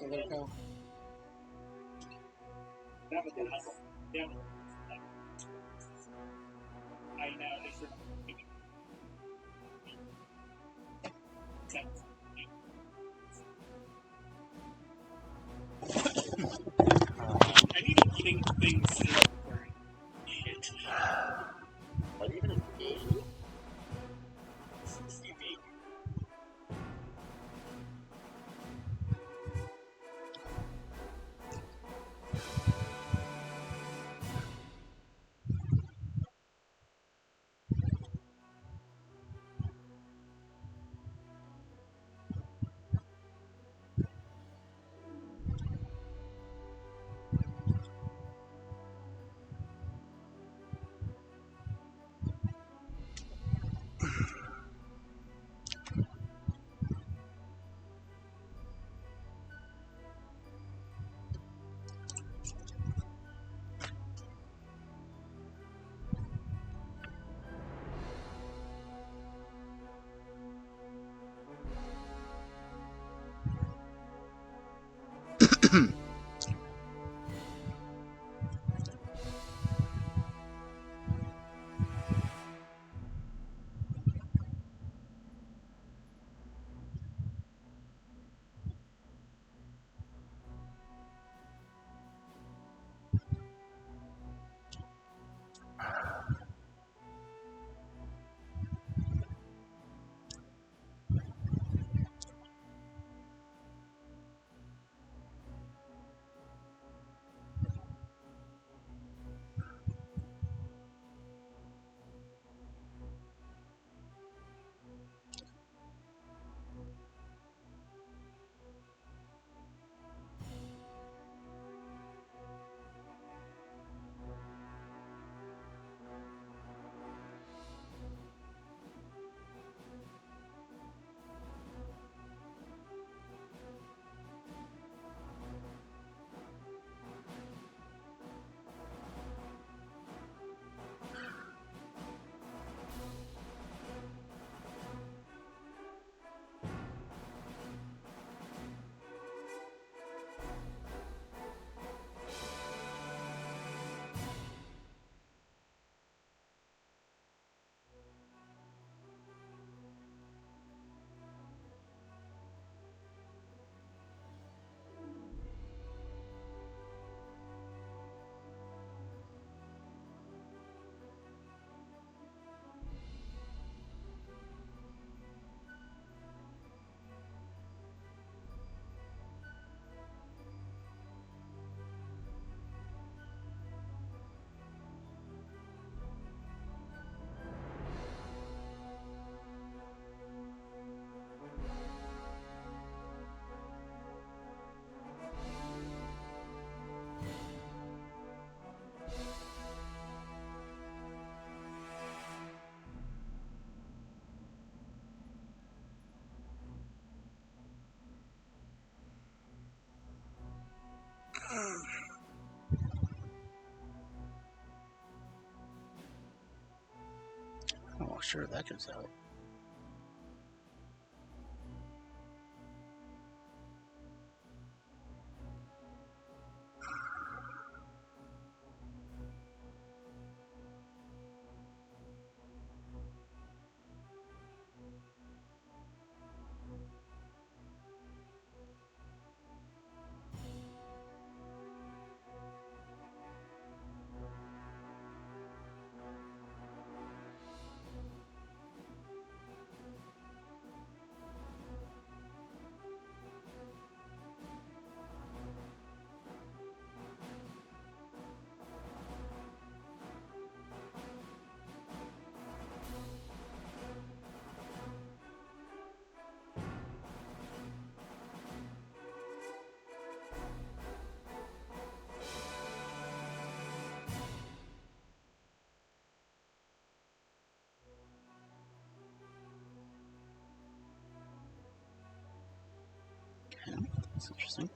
So there you go. I need eating things for shit. What even a game? Oh, sure, that could help. Okay, that's interesting.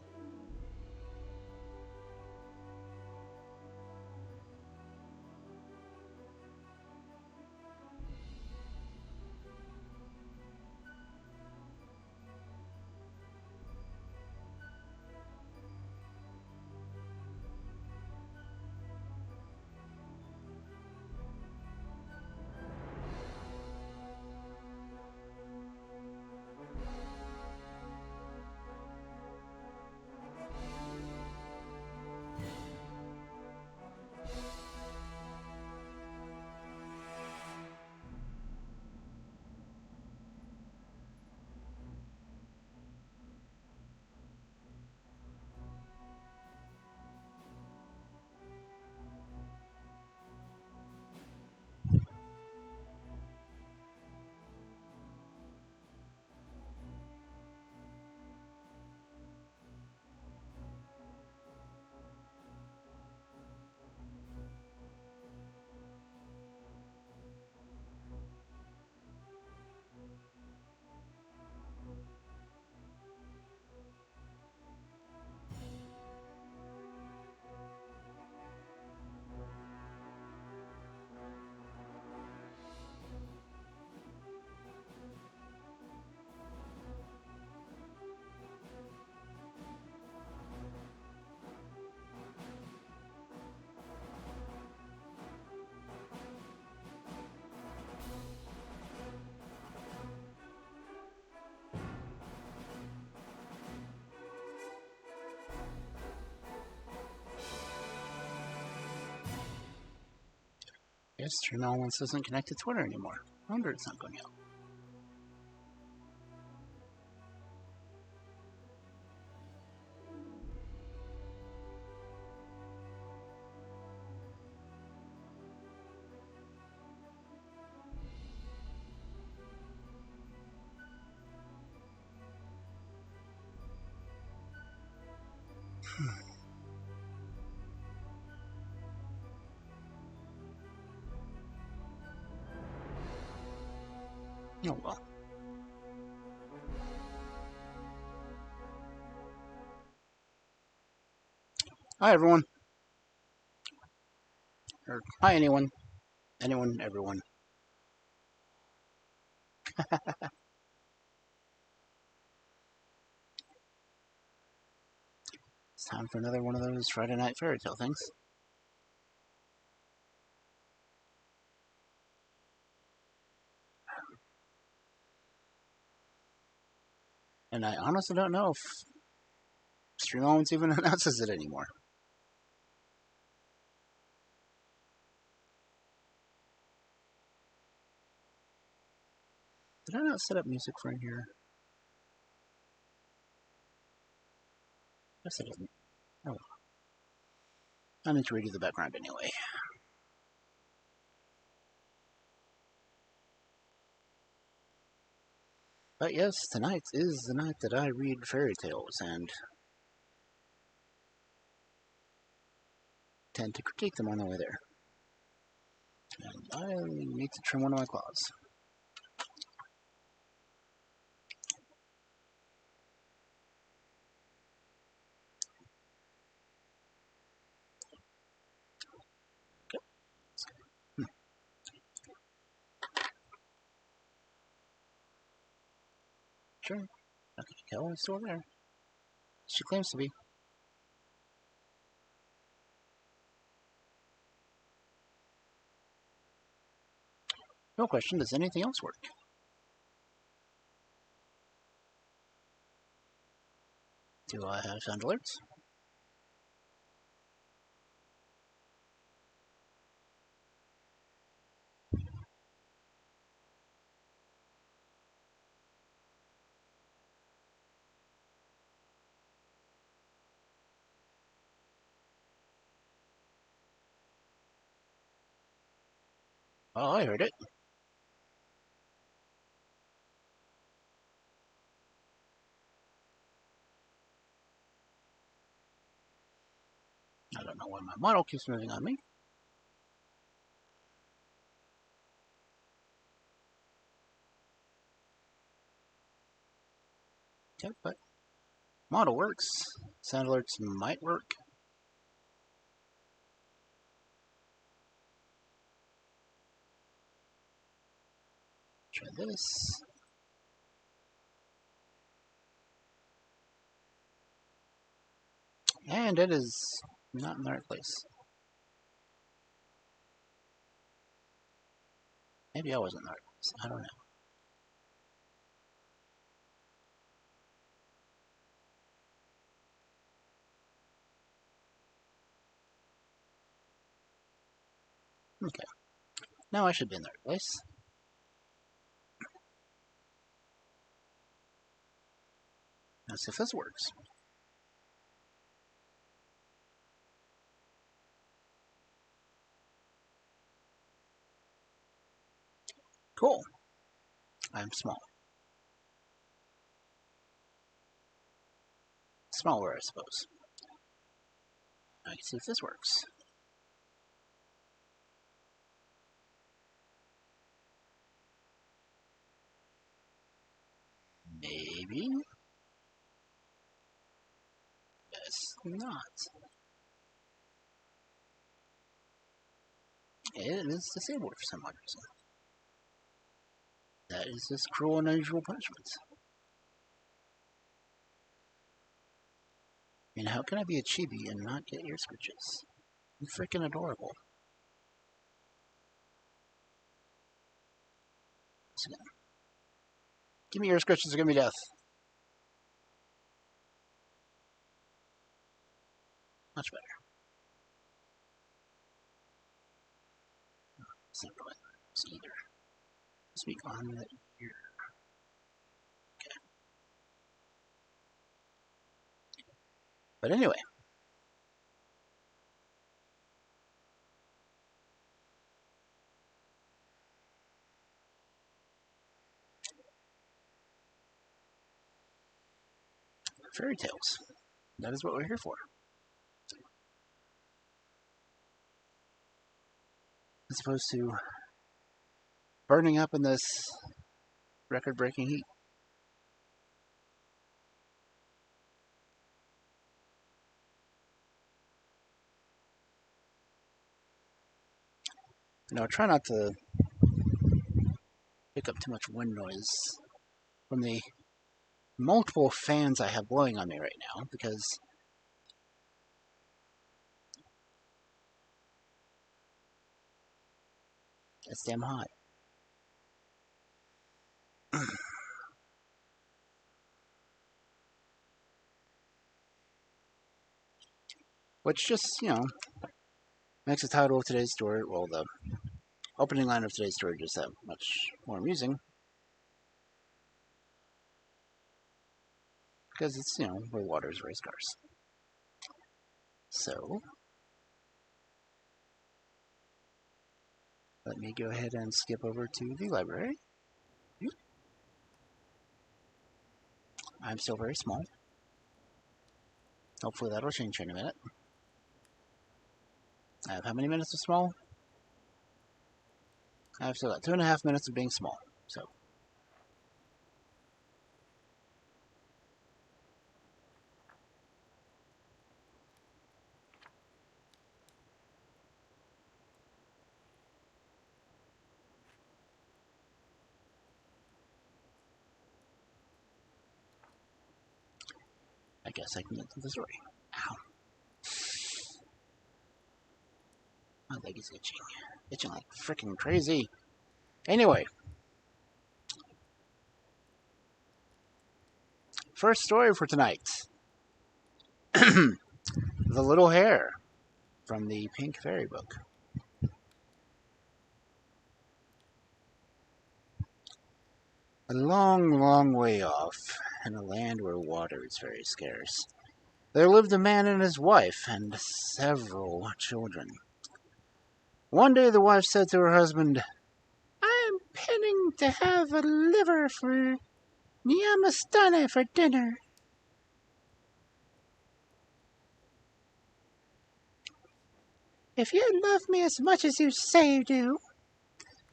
guess Stream Elements isn't connected to Twitter anymore. I wonder it's not going out. Oh well. Hi everyone. Or hi anyone. Anyone, everyone. It's time for another one of those Friday night fairy tale things. And I honestly don't know if Stream Elements even announces it anymore. Did I not set up music for in here? Yes, I didn't. Oh. I need to redo the background anyway. But yes, tonight is the night that I read fairy tales and tend to critique them on the way there. And I need to trim one of my claws. Sure. Okay, Kelly's still there. She claims to be. No question, does anything else work? Do I have sound alerts? Oh, I heard it. I don't know why my model keeps moving on me. Okay, but model works. Sound alerts might work. Try this. And it is not in the right place. Maybe I wasn't in the right place. I don't know. Okay. Now I should be in the right place. Let's see if this works. Cool. I'm small. Smaller, I suppose. I can see if this works. Maybe. Guess not. It is disabled for some odd reason. That is this cruel and unusual punishment. I mean, how can I be a chibi and not get ear scritches? You're freaking adorable. Give me ear scritches or give me death. Much better. not going either. Speak on the ear. Okay. But anyway. Fairy tales. That is what we're here for. As opposed to burning up in this record-breaking heat. Now, try not to pick up too much wind noise from the multiple fans I have blowing on me right now, because it's damn hot. Which just, makes the title of today's story, well, the opening line of today's story just that much more amusing. Because it's, where water is very scarce. So, let me go ahead and skip over to the library. I'm still very small. Hopefully that'll change in a minute. I have how many minutes of small? I've still got 2.5 minutes of being small, so. I guess I can get to the story. Ow. My leg is itching. Itching like freaking crazy. Anyway. First story for tonight. The Little Hare from the Pink Fairy book. A long, long way off, in a land where water is very scarce, there lived a man and his wife and several children. One day the wife said to her husband, "I am pinning to have a liver for Nyamastane for dinner." "If you love me as much as you say you do,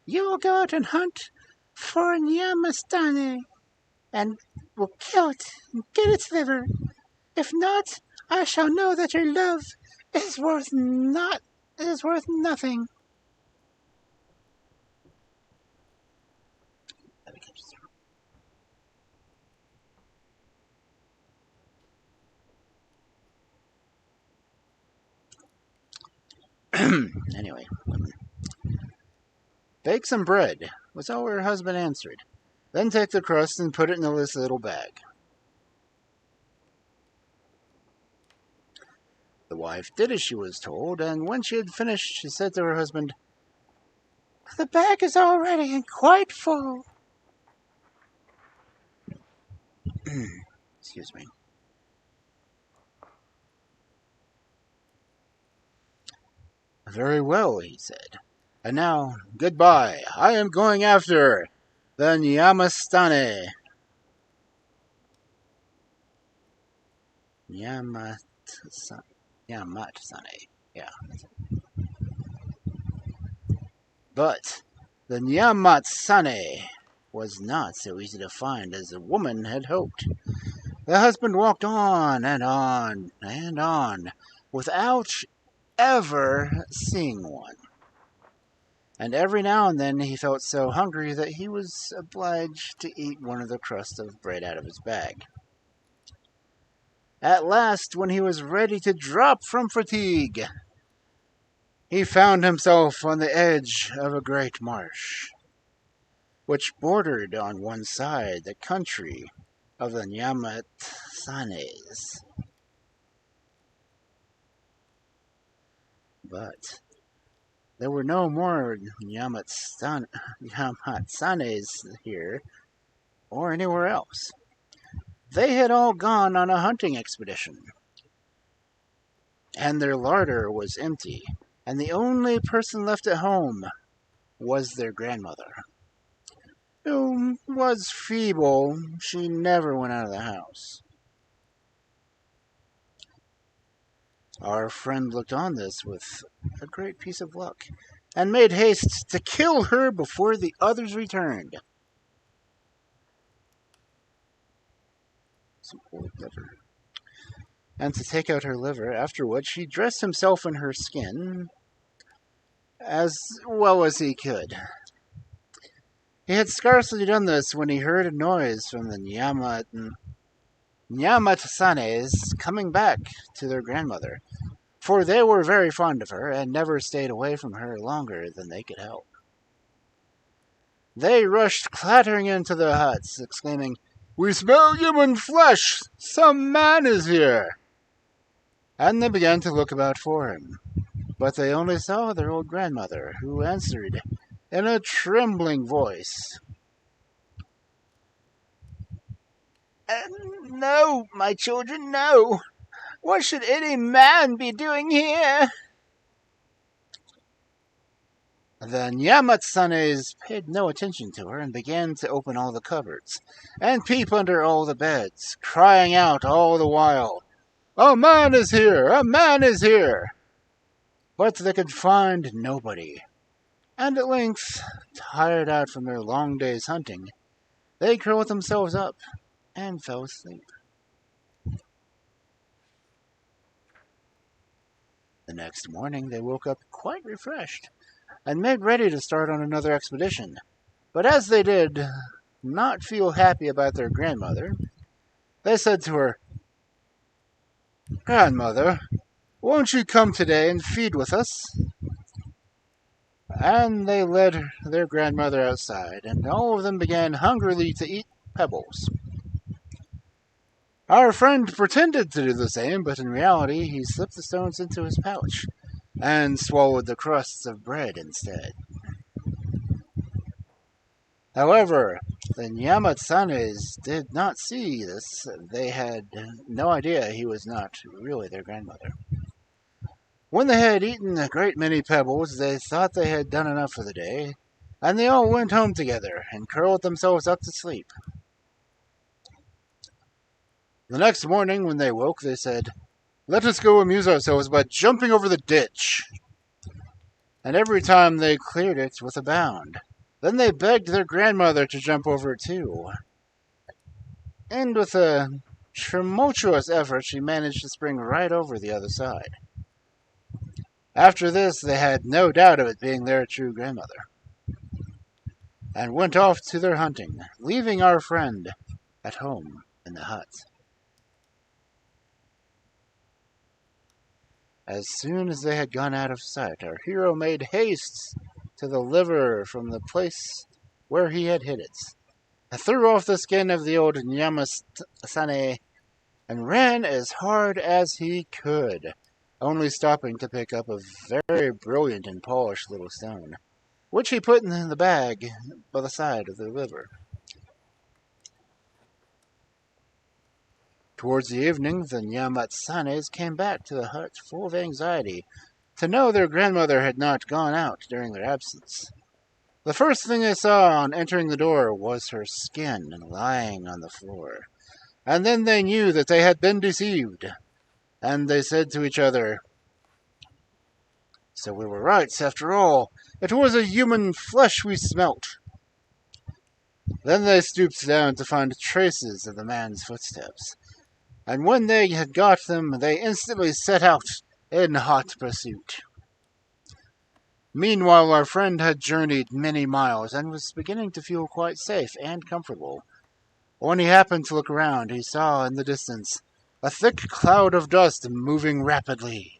you will go out and hunt for Nyamastane and will kill it and get its liver. If not, I shall know that your love is worth nothing." Anyway, "Bake some bread," was all her husband answered. "Then take the crust and put it in this little bag." The wife did as she was told, and when she had finished, she said to her husband, "The bag is all ready and quite full." Excuse me. "Very well," he said. "And now, goodbye. I am going after the Nyamastane." Nyamatsane. Yeah. But the Nyamatsane was not so easy to find as the woman had hoped. The husband walked on and on and on without ever seeing one. And every now and then he felt so hungry that he was obliged to eat one of the crusts of bread out of his bag. At last, when he was ready to drop from fatigue, he found himself on the edge of a great marsh, which bordered on one side the country of the Nyamatsanes. But There were no more Yamatsanes here or anywhere else. They had all gone on a hunting expedition, and their larder was empty, and the only person left at home was their grandmother, who was feeble. She never went out of the house. Our friend looked on this with a great piece of luck, and made haste to kill her before the others returned. Some old liver. And to take out her liver, afterwards he dressed himself in her skin as well as he could. He had scarcely done this when he heard a noise from the Nyamatsanes coming back to their grandmother, for they were very fond of her and never stayed away from her longer than they could help. They rushed clattering into their huts, exclaiming, "We smell human flesh! Some man is here!" And they began to look about for him. But they only saw their old grandmother, who answered in a trembling voice, "No, my children, no! What should any man be doing here?" The Nyamatsanes paid no attention to her and began to open all the cupboards and peep under all the beds, crying out all the while, "A man is here! A man is here!" But they could find nobody, and at length, tired out from their long day's hunting, they curled themselves up and fell asleep. The next morning they woke up quite refreshed, and made ready to start on another expedition. But as they did not feel happy about their grandmother, they said to her, "Grandmother, won't you come today and feed with us?" And they led their grandmother outside, and all of them began hungrily to eat pebbles. Our friend pretended to do the same, but in reality he slipped the stones into his pouch and swallowed the crusts of bread instead. However, the Nyamatsanes did not see this. They had no idea he was not really their grandmother. When they had eaten a great many pebbles, they thought they had done enough for the day, and they all went home together and curled themselves up to sleep. The next morning, when they woke, they said, "Let us go amuse ourselves by jumping over the ditch." And every time they cleared it with a bound. Then they begged their grandmother to jump over it too. And with a tumultuous effort, she managed to spring right over the other side. After this, they had no doubt of it being their true grandmother, and went off to their hunting, leaving our friend at home in the hut. As soon as they had gone out of sight, our hero made haste to the liver from the place where he had hid it, and threw off the skin of the old Nyamasane, and ran as hard as he could, only stopping to pick up a very brilliant and polished little stone, which he put in the bag by the side of the liver. Towards the evening, the Nyamatsanes came back to the hut full of anxiety to know their grandmother had not gone out during their absence. The first thing they saw on entering the door was her skin lying on the floor, and then they knew that they had been deceived, and they said to each other, "So we were right, after all. It was a human flesh we smelt." Then they stooped down to find traces of the man's footsteps, and when they had got them, they instantly set out in hot pursuit. Meanwhile, our friend had journeyed many miles and was beginning to feel quite safe and comfortable. When he happened to look around, he saw in the distance a thick cloud of dust moving rapidly.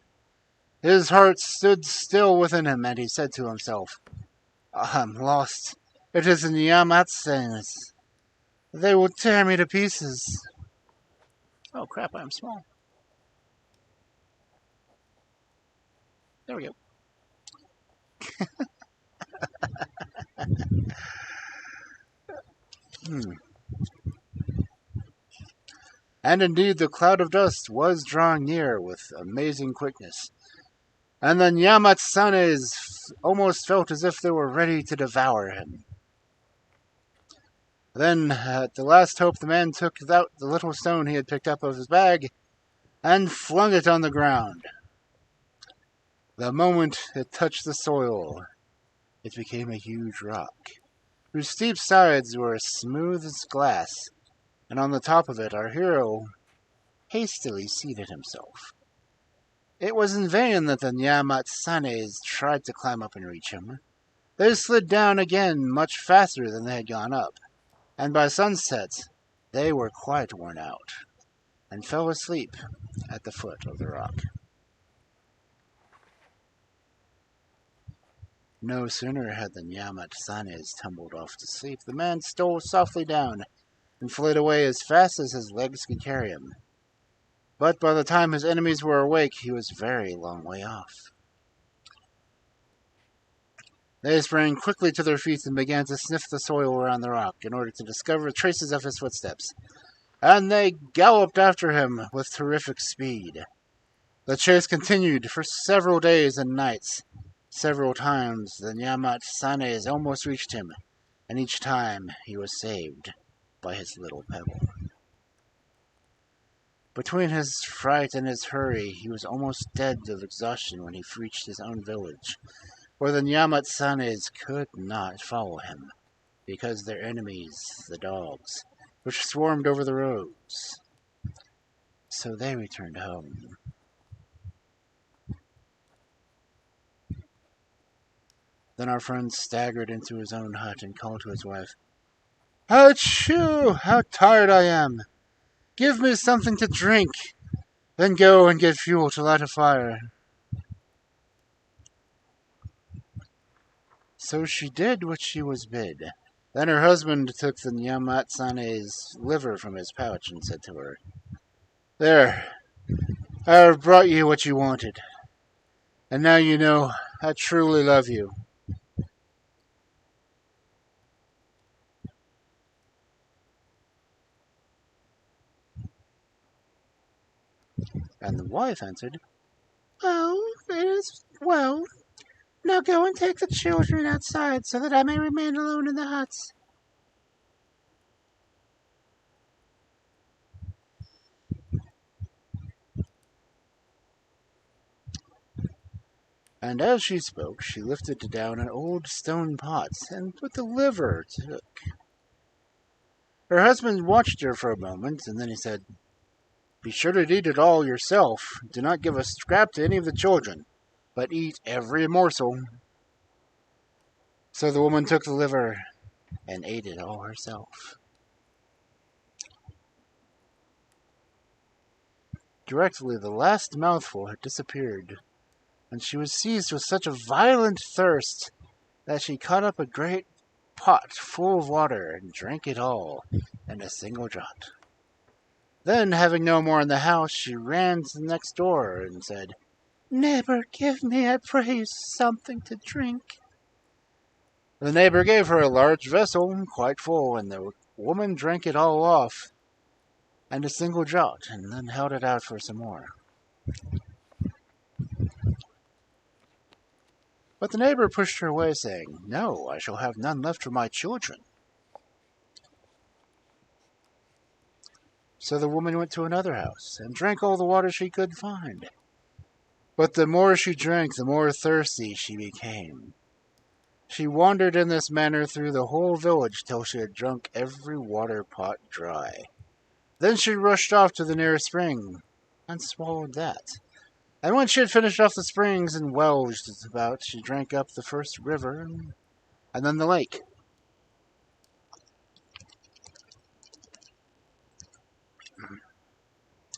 His heart stood still within him, and he said to himself, "I'm lost. It is the Nyamatsanes. They will tear me to pieces." Oh crap, I'm small. There we go. Hmm. And indeed, the cloud of dust was drawing near with amazing quickness, and the Nyamatsanes almost felt as if they were ready to devour him. Then, at the last hope, the man took out the little stone he had picked up of his bag and flung it on the ground. The moment it touched the soil, it became a huge rock, whose steep sides were as smooth as glass, and on the top of it our hero hastily seated himself. It was in vain that the Nyamatsanes tried to climb up and reach him. They slid down again much faster than they had gone up, and by sunset they were quite worn out, and fell asleep at the foot of the rock. No sooner had the Nyamatsanes tumbled off to sleep, the man stole softly down and fled away as fast as his legs could carry him. But by the time his enemies were awake, he was a very long way off. They sprang quickly to their feet and began to sniff the soil around the rock in order to discover traces of his footsteps, and they galloped after him with terrific speed. The chase continued for several days and nights. Several times the Nyamatsanes almost reached him, and each time he was saved by his little pebble. Between his fright and his hurry, he was almost dead of exhaustion when he reached his own village, where the Nyamatsanes could not follow him, because their enemies, the dogs, which swarmed over the roads. So they returned home. Then our friend staggered into his own hut and called to his wife, "Achoo! How tired I am! Give me something to drink, then go and get fuel to light a fire." So she did what she was bid. Then her husband took the Nyamatsane's liver from his pouch and said to her, "There, I have brought you what you wanted, and now you know I truly love you." And the wife answered, "Oh, it is well. Now go and take the children outside so that I may remain alone in the hut." And as she spoke, she lifted down an old stone pot and put the liver to cook. Her husband watched her for a moment, and then he said, "Be sure to eat it all yourself. Do not give a scrap to any of the children, but eat every morsel." So the woman took the liver and ate it all herself. Directly the last mouthful had disappeared, and she was seized with such a violent thirst that she caught up a great pot full of water and drank it all in a single draught. Then, having no more in the house, she ran to the next door and said, "Neighbor, give me, I pray you, something to drink." The neighbor gave her a large vessel, quite full, and the woman drank it all off in a single draught, and then held it out for some more. But the neighbor pushed her away, saying, "No, I shall have none left for my children." So the woman went to another house, and drank all the water she could find. But the more she drank, the more thirsty she became. She wandered in this manner through the whole village till she had drunk every water pot dry. Then she rushed off to the nearest spring, and swallowed that. And when she had finished off the springs and wells about, she drank up the first river, and then the lake.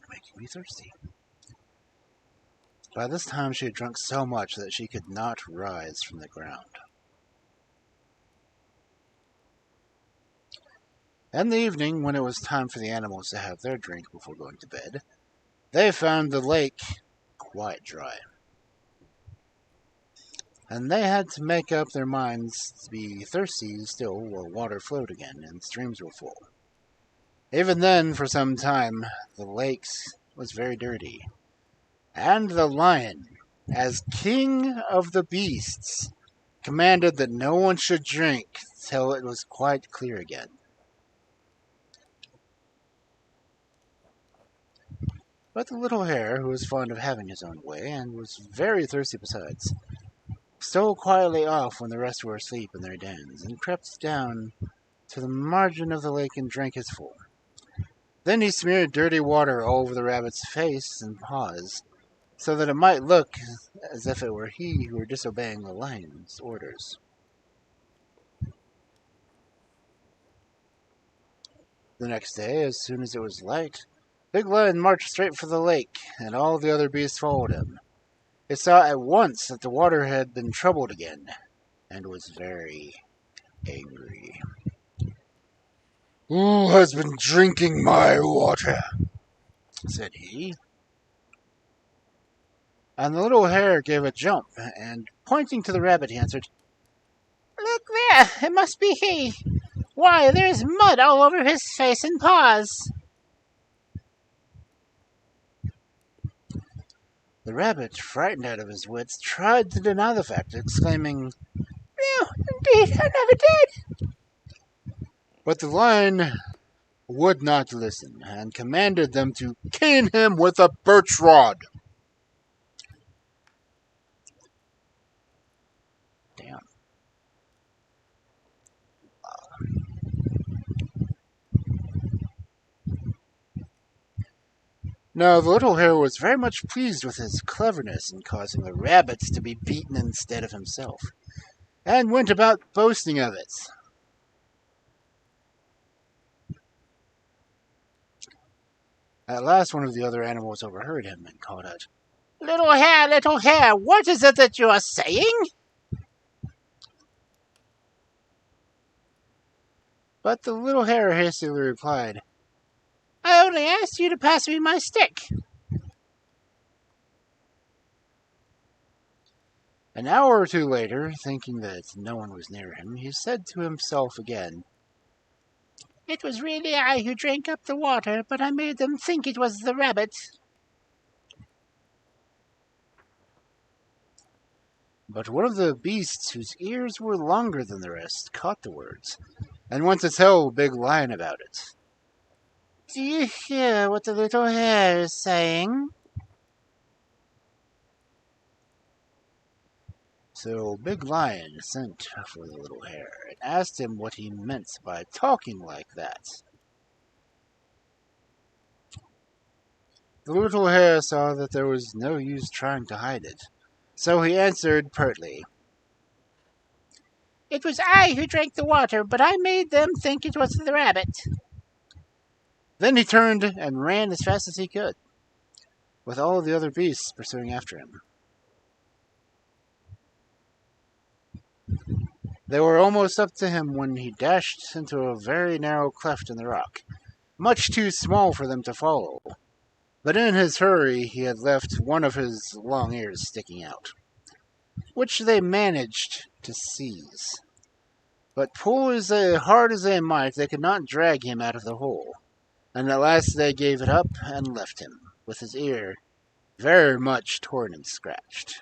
Making me thirsty. By this time she had drunk so much that she could not rise from the ground. In the evening, when it was time for the animals to have their drink before going to bed, they found the lake quite dry. and they had to make up their minds to be thirsty still while water flowed again and streams were full. Even then, for some time, the lake was very dirty, and the lion, as king of the beasts, commanded that no one should drink till it was quite clear again. But the little hare, who was fond of having his own way, and was very thirsty besides, stole quietly off when the rest were asleep in their dens, and crept down to the margin of the lake and drank his full. Then he smeared dirty water all over the rabbit's face and paws, so that it might look as if it were he who were disobeying the lion's orders. The next day, as soon as it was light, Big Lion marched straight for the lake, and all the other beasts followed him. It saw at once that the water had been troubled again, and was very angry. "Who has been drinking my water?" said he. And the little hare gave a jump, and pointing to the rabbit, he answered, "Look there, it must be he. Why, there's mud all over his face and paws." The rabbit, frightened out of his wits, tried to deny the fact, exclaiming, "No, indeed, I never did." But the lion would not listen, and commanded them to cane him with a birch rod. Damn. Now, the little hare was very much pleased with his cleverness in causing the rabbits to be beaten instead of himself, and went about boasting of it. At last, one of the other animals overheard him and called out, Little Hare, what is it that you are saying?" But the little hare hastily replied, "I only asked you to pass me my stick." An hour or two later, thinking that no one was near him, he said to himself again, "It was really I who drank up the water, but I made them think it was the rabbit." But one of the beasts, whose ears were longer than the rest, caught the words, and went to tell Big Lion about it. "Do you hear what the little hare is saying?" So Big Lion sent for the little hare, and asked him what he meant by talking like that. The little hare saw that there was no use trying to hide it, so he answered pertly, "It was I who drank the water, but I made them think it was the rabbit." Then he turned and ran as fast as he could, with all the other beasts pursuing after him. They were almost up to him when he dashed into a very narrow cleft in the rock, much too small for them to follow. But in his hurry he had left one of his long ears sticking out, which they managed to seize. But pull as hard as they might, they could not drag him out of the hole, and at last they gave it up and left him, with his ear very much torn and scratched.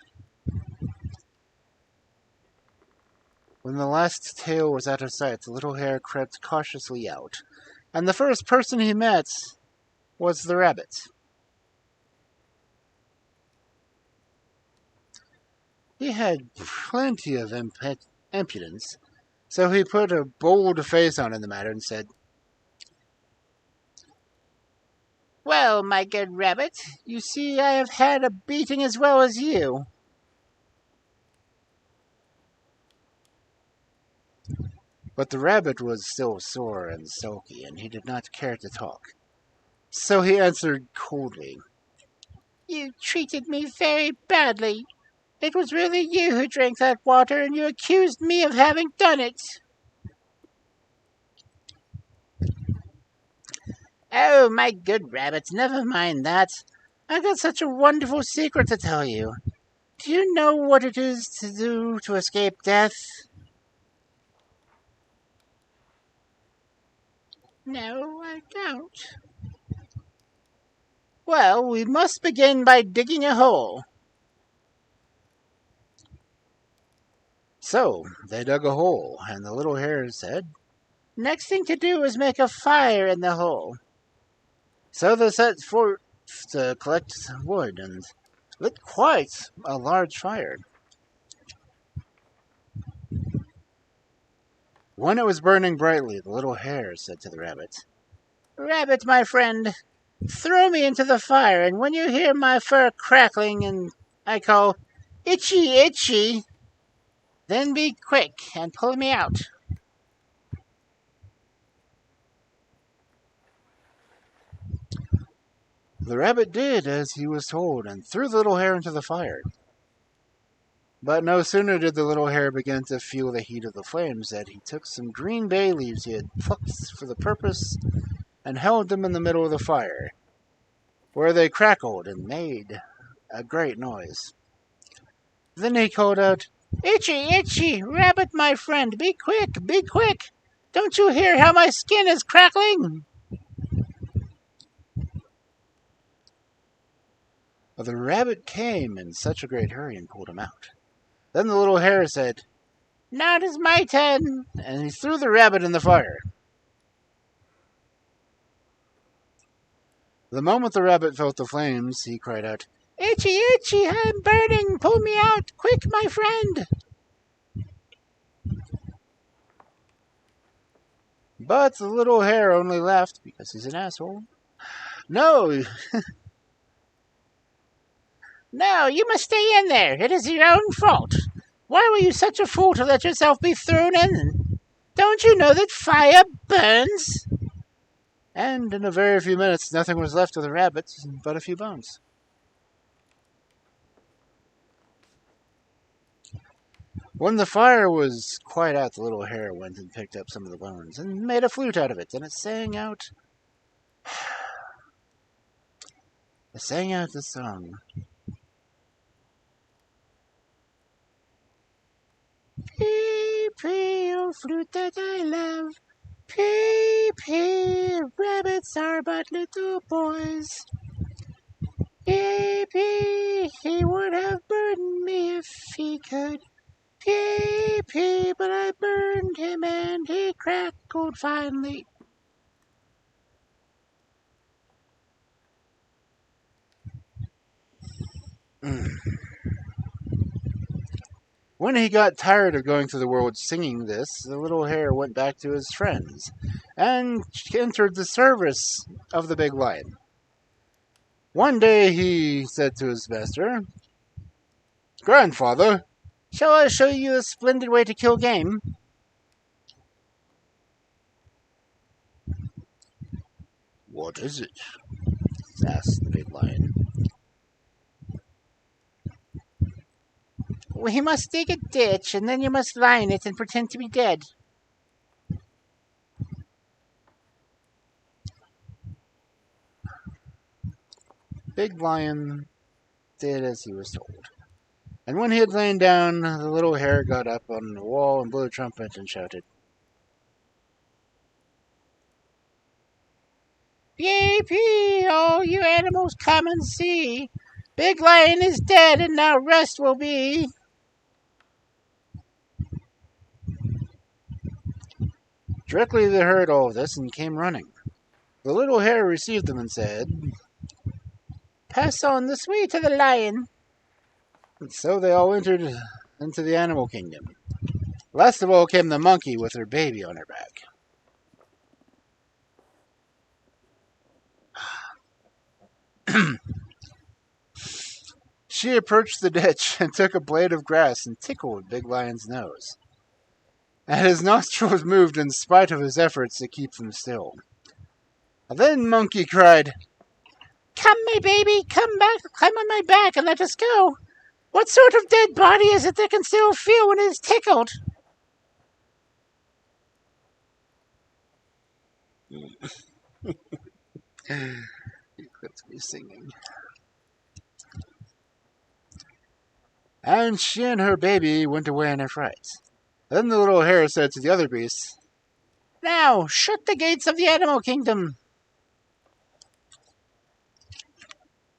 When the last tail was out of sight, the little hare crept cautiously out, and the first person he met was the rabbit. He had plenty of impudence, so he put a bold face on in the matter and said, "Well, my good rabbit, you see I have had a beating as well as you." But the rabbit was still sore and sulky, and he did not care to talk. So he answered coldly, "You treated me very badly. It was really you who drank that water, and you accused me of having done it." "Oh, my good rabbit, never mind that. I got such a wonderful secret to tell you. Do you know what it is to do to escape death? No, I don't. Well, we must begin by digging a hole. So they dug a hole, and the little hare said, next thing to do is make a fire in the hole. So they set forth to collect wood and lit quite a large fire. When it was burning brightly, the little hare said to the rabbit, Rabbit, my friend, throw me into the fire, and when you hear my fur crackling and I call, Itchy, itchy, then be quick and pull me out. The rabbit did as he was told and threw the little hare into the fire. But no sooner did the little hare begin to feel the heat of the flames than he took some green bay leaves he had plucked for the purpose and held them in the middle of the fire, where they crackled and made a great noise. Then he called out, Itchy, itchy, rabbit, my friend, be quick, be quick! Don't you hear how my skin is crackling? The rabbit came in such a great hurry and pulled him out. Then the little hare said, Now it is my turn, and he threw the rabbit in the fire. The moment the rabbit felt the flames, he cried out, Itchy, itchy, I'm burning, pull me out, quick, my friend! But the little hare only laughed because he's an asshole. No, no, you must stay in there. It is your own fault. Why were you such a fool to let yourself be thrown in? Don't you know that fire burns? And in a very few minutes, nothing was left of the rabbit but a few bones. When the fire was quite out, the little hare went and picked up some of the bones and made a flute out of it, and it sang out the song. Pee, pee, oh flute that I love. Pee, pee, rabbits are but little boys. Pee, pee, he would have burned me if he could. Pee, pee, but I burned him and he crackled finely. When he got tired of going through the world singing this, the little hare went back to his friends and entered the service of the big lion. One day he said to his master, Grandfather, shall I show you a splendid way to kill game? What is it? Asked the big lion. We must dig a ditch, and then you must lie in it and pretend to be dead. Big Lion did as he was told. And when he had lain down, the little hare got up on the wall and blew a trumpet and shouted, Peep, peep, all you animals come and see. Big Lion is dead and now rest will be. Directly they heard all this and came running. The little hare received them and said, Pass on this way to the lion. And so they all entered into the animal kingdom. Last of all came the monkey with her baby on her back. She approached the ditch and took a blade of grass and tickled Big Lion's nose. And his nostrils moved in spite of his efforts to keep them still. Then Monkey cried, Come, my baby, come back, climb on my back and let us go. What sort of dead body is it that can still feel when it is tickled? Let's be singing. and she and her baby went away in a fright. Then the little hare said to the other beasts, "Now, shut the gates of the animal kingdom."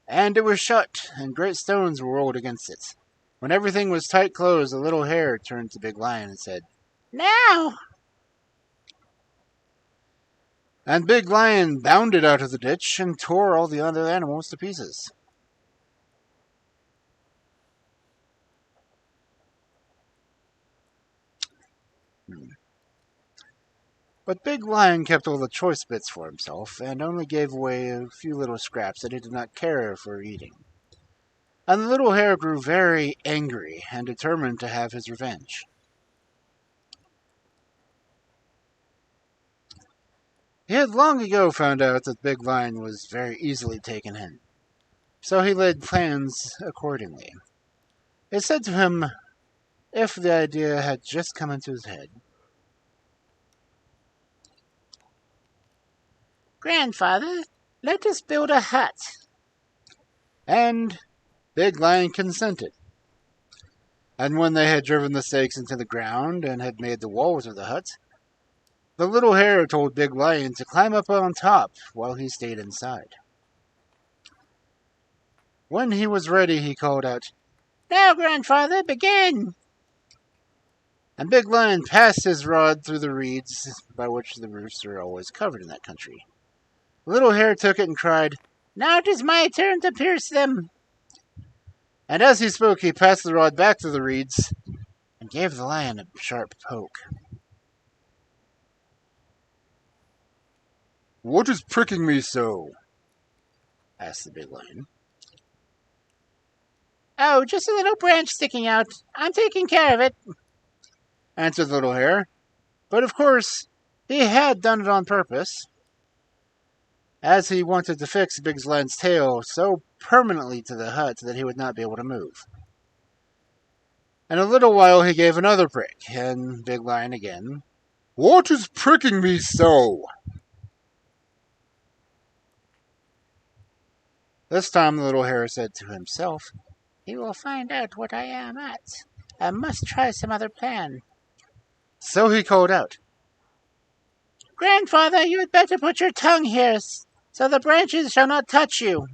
And it was shut, and great stones were rolled against it. When everything was tight closed, the little hare turned to Big Lion and said, "Now!" And Big Lion bounded out of the ditch and tore all the other animals to pieces. But Big Lion kept all the choice bits for himself, and only gave away a few little scraps that he did not care for eating. And the little hare grew very angry and determined to have his revenge. He had long ago found out that Big Lion was very easily taken in, so he laid plans accordingly. It said to him, if the idea had just come into his head, "Grandfather, let us build a hut." And Big Lion consented. And when they had driven the stakes into the ground and had made the walls of the hut, the little hare told Big Lion to climb up on top while he stayed inside. When he was ready, he called out, "Now, Grandfather, begin!" And Big Lion passed his rod through the reeds by which the roofs are always covered in that country. The little hare took it and cried, "Now it is my turn to pierce them." And as he spoke, he passed the rod back to the reeds and gave the lion a sharp poke. "What is pricking me so?" asked the big lion. "Oh, just a little branch sticking out. I'm taking care of it," answered the little hare. But of course, he had done it on purpose, as he wanted to fix Big Lion's tail so permanently to the hut that he would not be able to move. In a little while he gave another prick, and Big Lion again. "What is pricking me so?" This time the little hare said to himself, "He will find out what I am at. I must try some other plan." So he called out, "Grandfather, you had better put your tongue here, so the branches shall not touch you."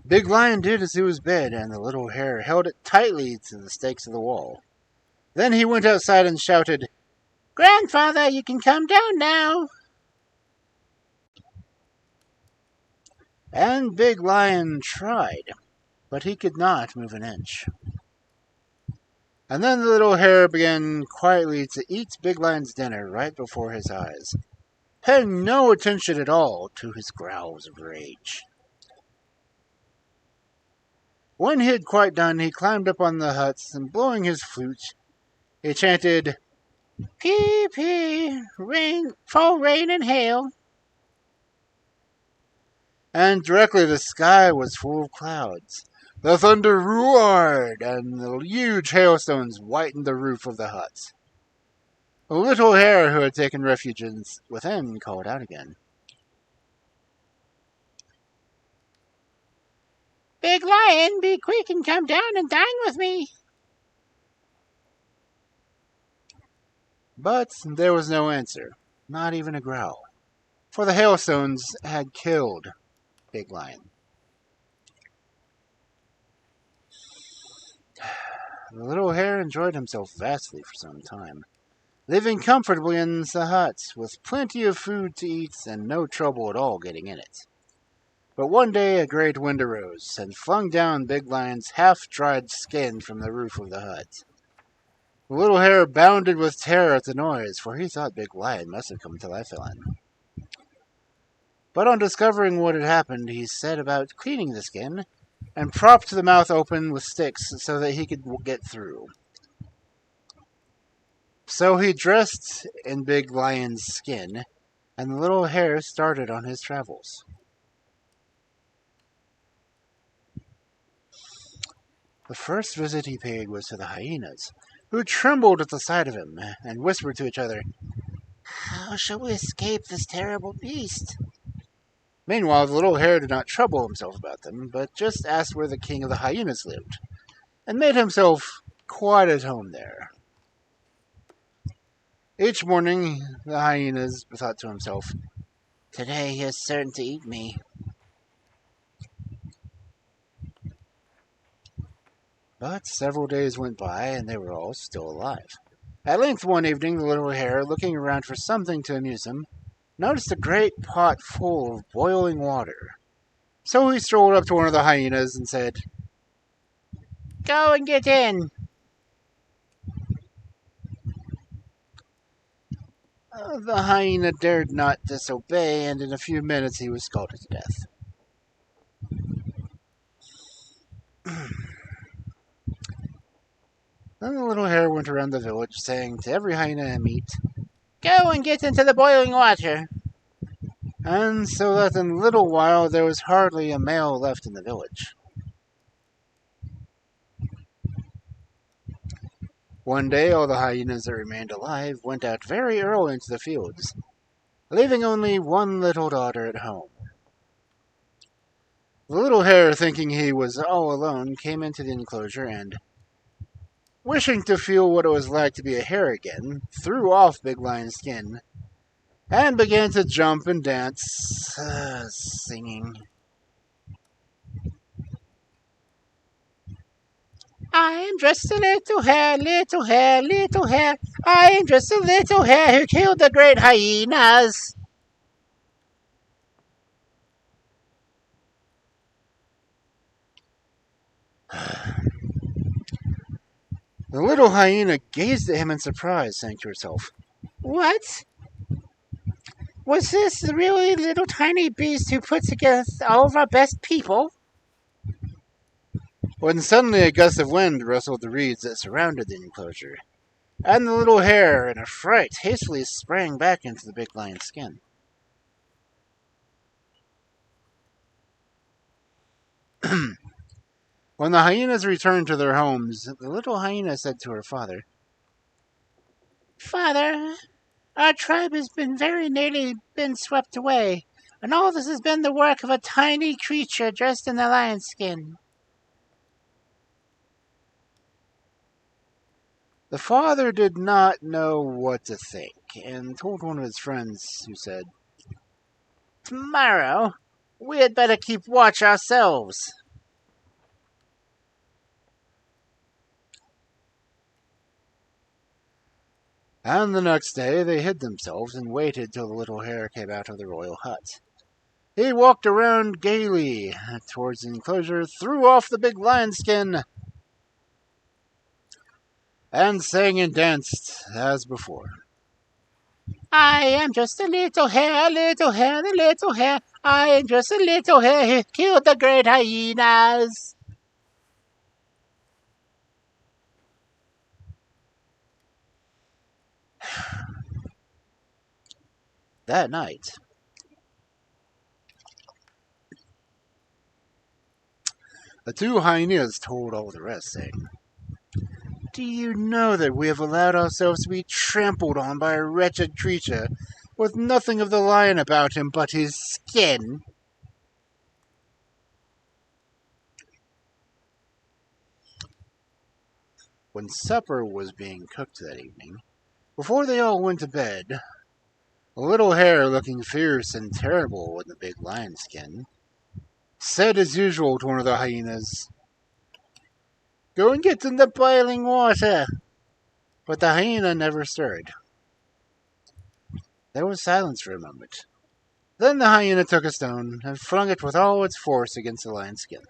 Big Lion did as he was bid, and the little hare held it tightly to the stakes of the wall. Then he went outside and shouted, "Grandfather, you can come down now." And Big Lion tried, but he could not move an inch. And then the little hare began quietly to eat Big Lion's dinner right before his eyes, paying no attention at all to his growls of rage. When he had quite done, he climbed up on the hut, and blowing his flute, he chanted, "Pee, pee, rain, fall rain and hail." And directly the sky was full of clouds. The thunder roared, and the huge hailstones whitened the roof of the hut. The little hare who had taken refuge within called out again, "Big Lion, be quick and come down and dine with me." But there was no answer, not even a growl, for the hailstones had killed Big Lion. The little hare enjoyed himself vastly for some time, living comfortably in the hut, with plenty of food to eat and no trouble at all getting in it. But one day a great wind arose, and flung down Big Lion's half-dried skin from the roof of the hut. The little hare bounded with terror at the noise, for he thought Big Lion must have come to life again. But on discovering what had happened, he set about cleaning the skin, and propped the mouth open with sticks so that he could get through. So he dressed in Big Lion's skin, and the little hare started on his travels. The first visit he paid was to the hyenas, who trembled at the sight of him, and whispered to each other, How shall we escape this terrible beast? Meanwhile, the little hare did not trouble himself about them, but just asked where the king of the hyenas lived, and made himself quite at home there. Each morning, the hyenas thought to himself, "Today he is certain to eat me." But several days went by, and they were all still alive. At length one evening, the little hare, looking around for something to amuse him, noticed a great pot full of boiling water. So he strolled up to one of the hyenas and said, "Go and get in." The hyena dared not disobey, and in a few minutes he was scalded to death. Then the little hare went around the village, saying to every hyena he met, "Go and get into the boiling water." And so that in a little while there was hardly a male left in the village. One day all the hyenas that remained alive went out very early into the fields, leaving only one little daughter at home. The little hare, thinking he was all alone, came into the enclosure and, wishing to feel what it was like to be a hare again, threw off Big Lion's skin and began to jump and dance, singing, "I am just a little hare, little hare, little hare. I am just a little hare who killed the great hyenas." The little hyena gazed at him in surprise, saying to herself, "What? Was this the really little tiny beast who put together all of our best people?" When suddenly a gust of wind rustled the reeds that surrounded the enclosure, and the little hare, in a fright, hastily sprang back into the big lion's skin. When the hyenas returned to their homes, the little hyena said to her father, "Father, our tribe has been very nearly been swept away, and all this has been the work of a tiny creature dressed in the lion's skin." The father did not know what to think, and told one of his friends, who said, "Tomorrow, we had better keep watch ourselves." And the next day they hid themselves and waited till the little hare came out of the royal hut. He walked around gaily towards the enclosure, threw off the big lion skin, and sang and danced as before. "I am just a little hare, little hare, the little hare. I am just a little hare who killed the great hyenas." That night, the two hyenas told all the rest, saying, "Do you know that we have allowed ourselves to be trampled on by a wretched creature with nothing of the lion about him but his skin?" When supper was being cooked that evening, before they all went to bed, a little hare, looking fierce and terrible in the big lion skin, said as usual to one of the hyenas, "Go and get in the boiling water." But the hyena never stirred. There was silence for a moment. Then the hyena took a stone and flung it with all its force against the lion's skin.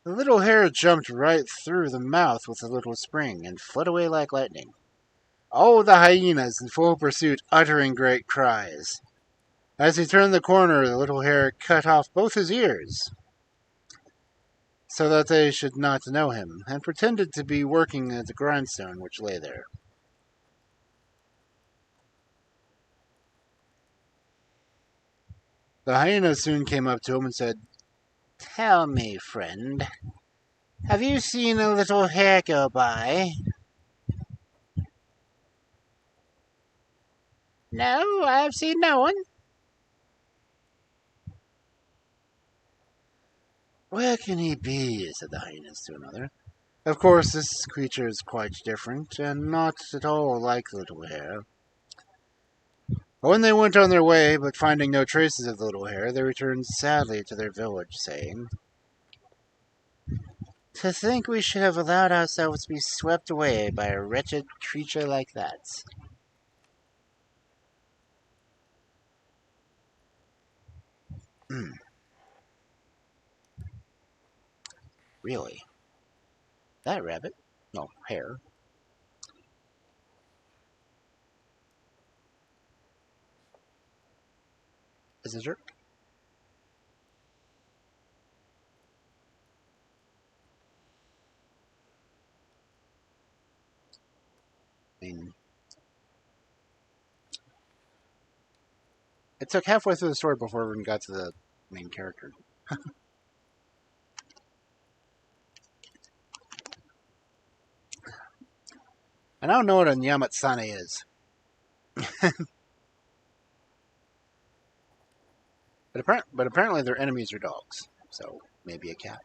The little hare jumped right through the mouth with a little spring and fled away like lightning, all the hyenas in full pursuit uttering great cries. As he turned the corner, the little hare cut off both his ears, so that they should not know him, and pretended to be working at the grindstone which lay there. The hyena soon came up to him and said, "Tell me, friend, have you seen a little hare go by?" No, I've seen no one. Where can he be? Said the hyenas to another. Of course, this creature is quite different, and not at all like Little Hare. When they went on their way, but finding no traces of the Little Hare, they returned sadly to their village, saying, "To think we should have allowed ourselves to be swept away by a wretched creature like that." Really? That rabbit? No, hare. Is a jerk? I mean, it took halfway through the story before we even got to the main character. And I don't know what a Nyamatsane is. But apparently their enemies are dogs. So maybe a cat.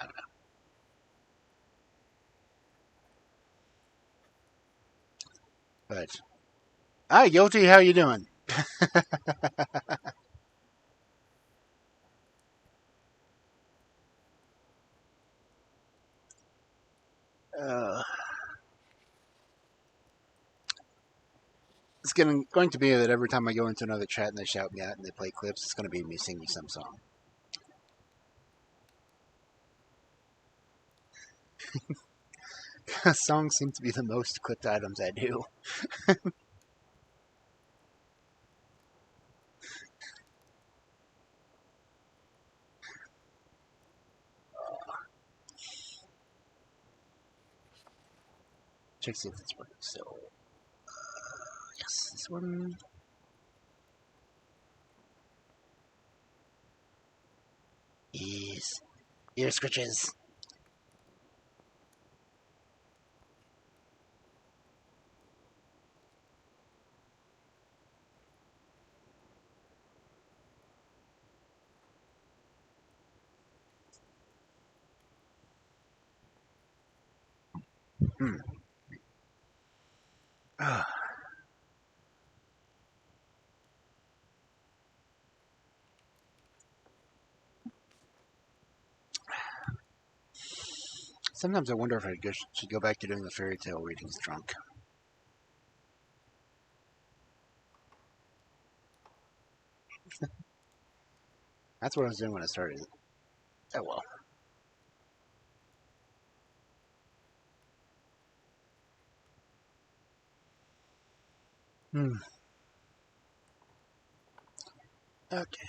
I don't know. But hi, Guilty. How you doing? Uh, it's going to be that every time I go into another chat and they shout me out and they play clips, it's going to be me singing some song. Songs seem to be the most clipped items I do. Check see if this works. So, yes, this one. Yes. Ear scratches. Hmm. Sometimes I wonder if I should go back to doing the fairy tale readings drunk. That's what I was doing when I started. Oh well. Hmm. Okay.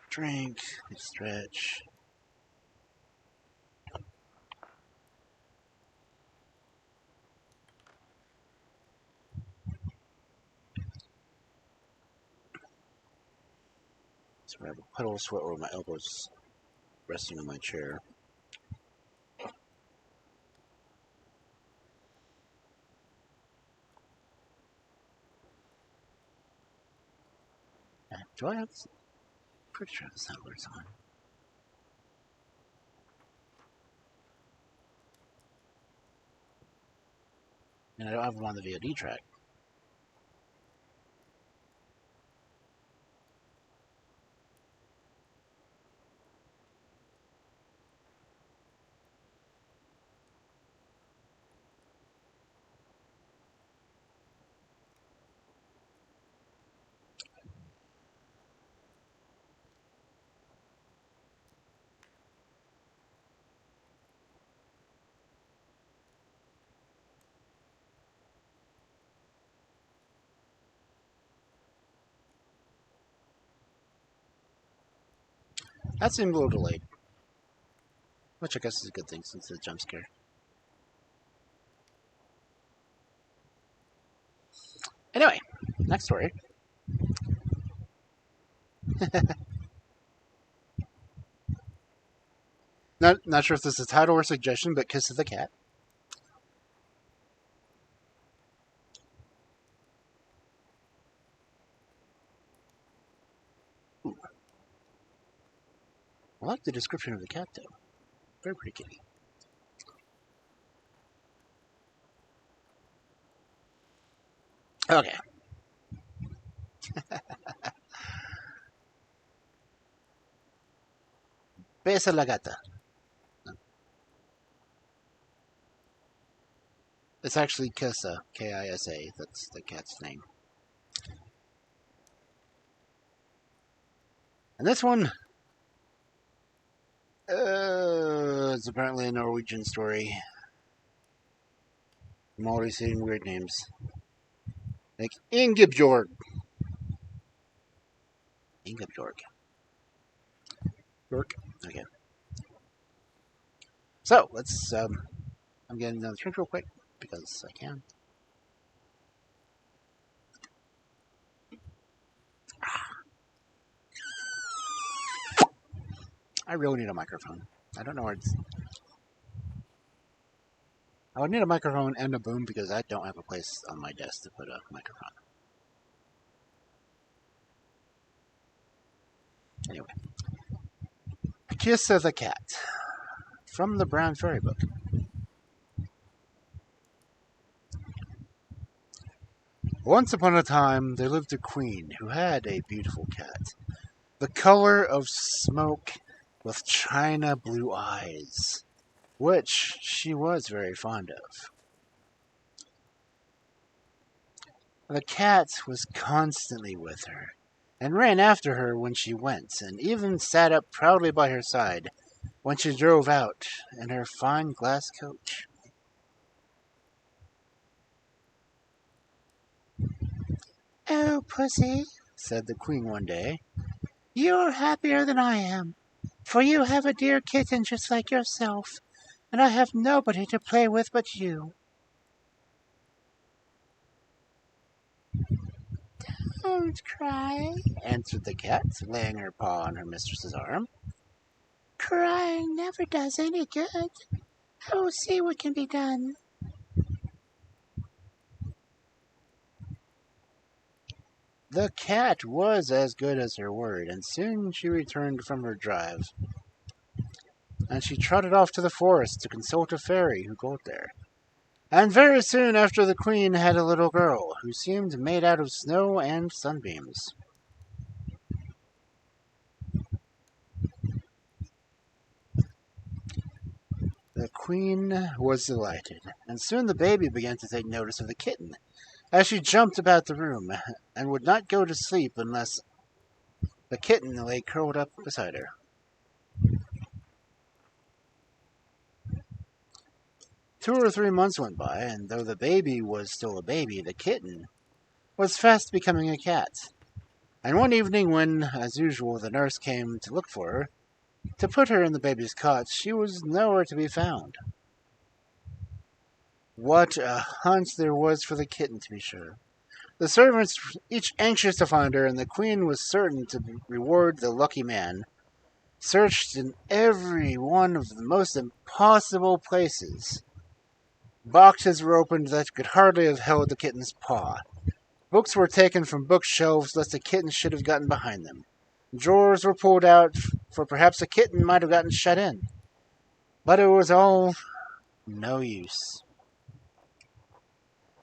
Drink. Stretch. So I have a puddle of sweat over my elbows resting on my chair. Do I have? Pretty sure that's not what it's on. And I don't have them on the VOD track. That seemed a little delayed, which I guess is a good thing since it's a jump scare. Anyway, next story. Not sure if this is a title or suggestion, but Kisa the Cat. I like the description of the cat, though. Very pretty kitty. Okay. Besa la gata. It's actually Kisa, K-I-S-A. That's the cat's name. And this one, it's apparently a Norwegian story. I'm already seeing weird names. Like Ingebjorg. Ingebjorg. York. Okay. So, let's, I'm getting down the drink real quick, because I can. I really need a microphone. I don't know where it's... I would need a microphone and a boom because I don't have a place on my desk to put a microphone. Anyway. Kisa the Cat. From the Brown Fairy book. Once upon a time, there lived a queen who had a beautiful cat. The color of smoke with china blue eyes, which she was very fond of. The cat was constantly with her, and ran after her when she went, and even sat up proudly by her side when she drove out in her fine glass coach. "Oh, pussy," said the queen one day, "you're happier than I am, for you have a dear kitten just like yourself, and I have nobody to play with but you." "Don't cry," answered the cat, laying her paw on her mistress's arm. "Crying never does any good. I will see what can be done." The cat was as good as her word, and soon she returned from her drive, and she trotted off to the forest to consult a fairy who dwelt there. And very soon after the queen had a little girl, who seemed made out of snow and sunbeams. The queen was delighted, and soon the baby began to take notice of the kitten, as she jumped about the room, and would not go to sleep unless the kitten lay curled up beside her. 2 or 3 months went by, and though the baby was still a baby, the kitten was fast becoming a cat. And one evening when, as usual, the nurse came to look for her, to put her in the baby's cot, she was nowhere to be found. What a hunt there was for the kitten, to be sure. The servants each anxious to find her, and the queen was certain to reward the lucky man, searched in every one of the most impossible places. Boxes were opened that could hardly have held the kitten's paw. Books were taken from bookshelves lest the kitten should have gotten behind them. Drawers were pulled out, for perhaps a kitten might have gotten shut in. But it was all no use.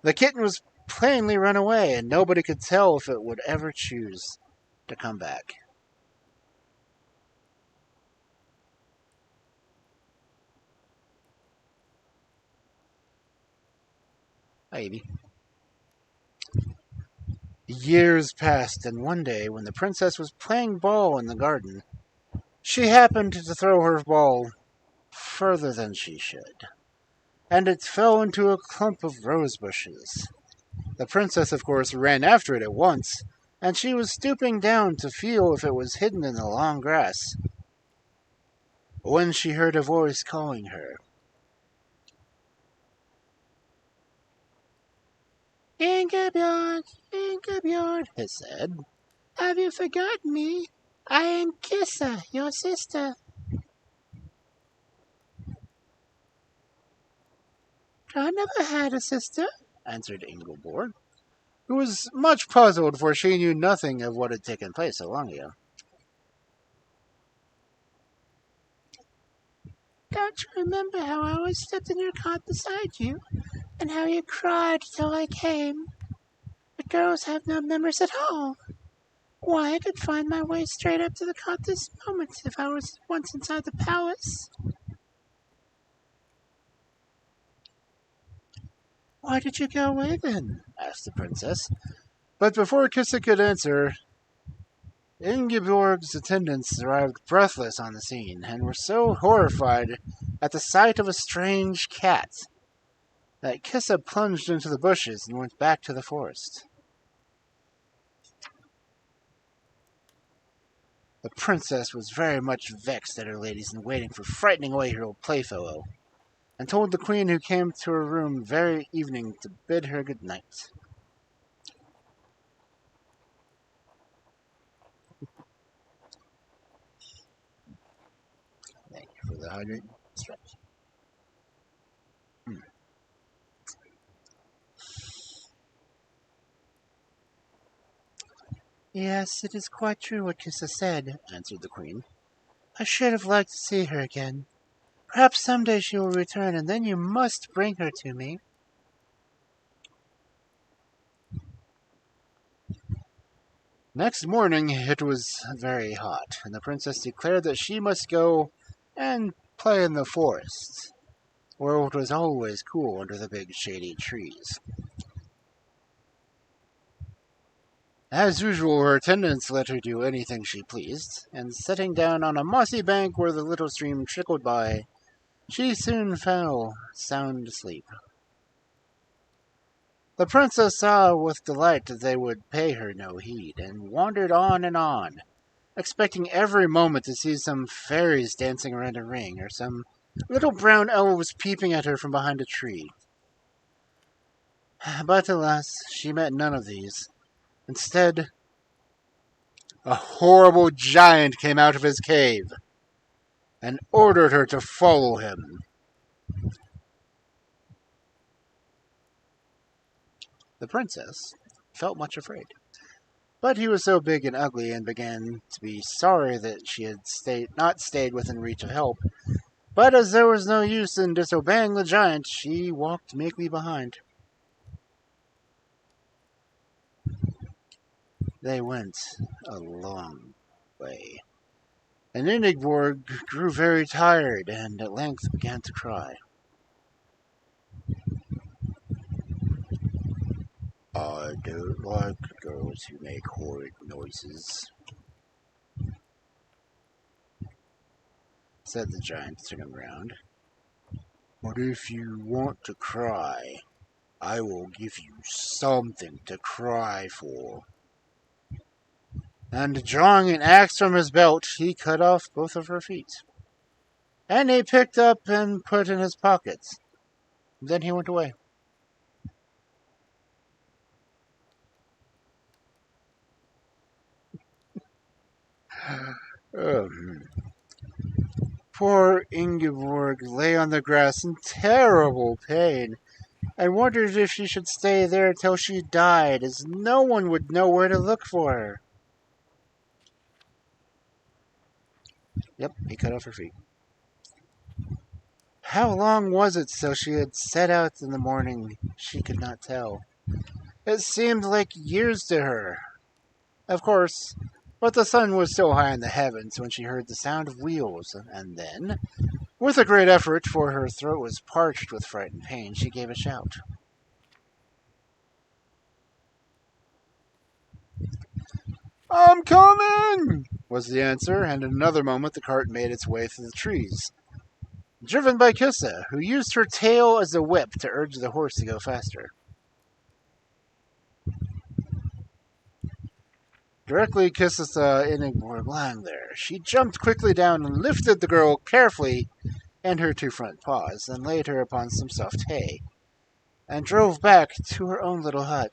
The kitten was plainly run away, and nobody could tell if it would ever choose to come back. Maybe. Years passed, and one day, when the princess was playing ball in the garden, she happened to throw her ball further than she should, and it fell into a clump of rose bushes. The princess, of course, ran after it at once, and she was stooping down to feel if it was hidden in the long grass, when she heard a voice calling her. "Ingebjorg, Ingebjorg," it said, "have you forgotten me? I am Kisa, your sister." "I never had a sister," answered Ingeborg, who was much puzzled, for she knew nothing of what had taken place so long ago. Don't you remember how I always stepped in your cot beside you, and how you cried till I came? But girls have no memories at all. Why, I could find my way straight up to the cot this moment if I was once inside the palace. Why did you go away then? Asked the princess. But before Kissa could answer, Ingeborg's attendants arrived breathless on the scene, and were so horrified at the sight of a strange cat that Kissa plunged into the bushes and went back to the forest. The princess was very much vexed at her ladies in waiting for frightening away her old playfellow, and told the queen who came to her room very evening to bid her good night. Thank you for the 100 stretch. Yes, it is quite true what Kissa said, answered the queen. I should have liked to see her again. Perhaps someday she will return, and then you must bring her to me. Next morning it was very hot, and the princess declared that she must go and play in the forest, where it was always cool under the big shady trees. As usual, her attendants let her do anything she pleased, and sitting down on a mossy bank where the little stream trickled by, she soon fell sound asleep. The princess saw with delight that they would pay her no heed, and wandered on, expecting every moment to see some fairies dancing around a ring, or some little brown elves peeping at her from behind a tree. But alas, she met none of these. Instead, a horrible giant came out of his cave and ordered her to follow him. The princess felt much afraid, but he was so big and ugly and began to be sorry that she had not stayed within reach of help. But as there was no use in disobeying the giant, she walked meekly behind. They went a long way, and Ingeborg grew very tired and at length began to cry. I don't like girls who make horrid noises, said the giant, turning round. But if you want to cry, I will give you something to cry for. And drawing an axe from his belt, he cut off both of her feet. And he picked up and put in his pockets. Then he went away. Poor Ingeborg lay on the grass in terrible pain, and wondered if she should stay there till she died, as no one would know where to look for her. Yep, he cut off her feet. How long was it till she had set out in the morning? She could not tell. It seemed like years to her. Of course, but the sun was still high in the heavens when she heard the sound of wheels, and then, with a great effort, for her throat was parched with fright and pain, she gave a shout. I'm coming! Was the answer, and in another moment the cart made its way through the trees, driven by Kissa, who used her tail as a whip to urge the horse to go faster. Directly Kissa saw Ingeborg lying there. She jumped quickly down and lifted the girl carefully in her two front paws, and laid her upon some soft hay, and drove back to her own little hut.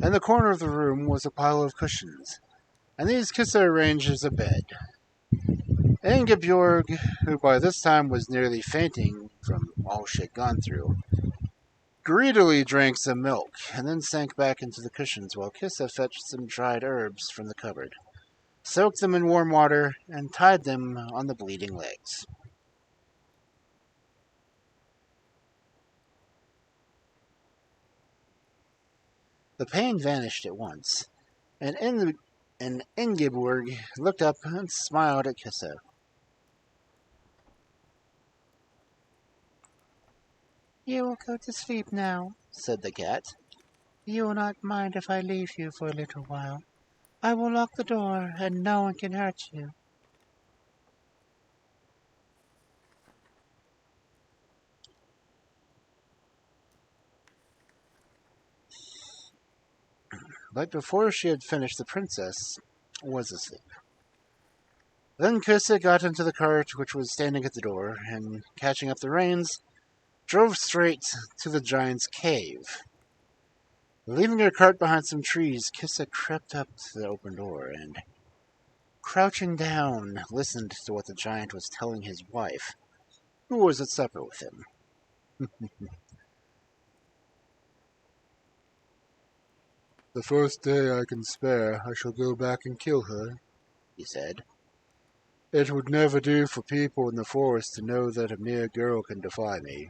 In the corner of the room was a pile of cushions, and these Kissa arranges a bed. Ingebjorg, who by this time was nearly fainting from all she had gone through, greedily drank some milk, and then sank back into the cushions while Kissa fetched some dried herbs from the cupboard, soaked them in warm water, and tied them on the bleeding legs. The pain vanished at once, and Ingeborg looked up and smiled at Kissa. "You will go to sleep now," said the cat. "You will not mind if I leave you for a little while. I will lock the door, and no one can hurt you." But before she had finished, the princess was asleep. Then Kissa got into the cart which was standing at the door, and, catching up the reins, drove straight to the giant's cave. Leaving her cart behind some trees, Kissa crept up to the open door and, crouching down, listened to what the giant was telling his wife, who was at supper with him. "The first day I can spare, I shall go back and kill her," he said. "It would never do for people in the forest to know that a mere girl can defy me."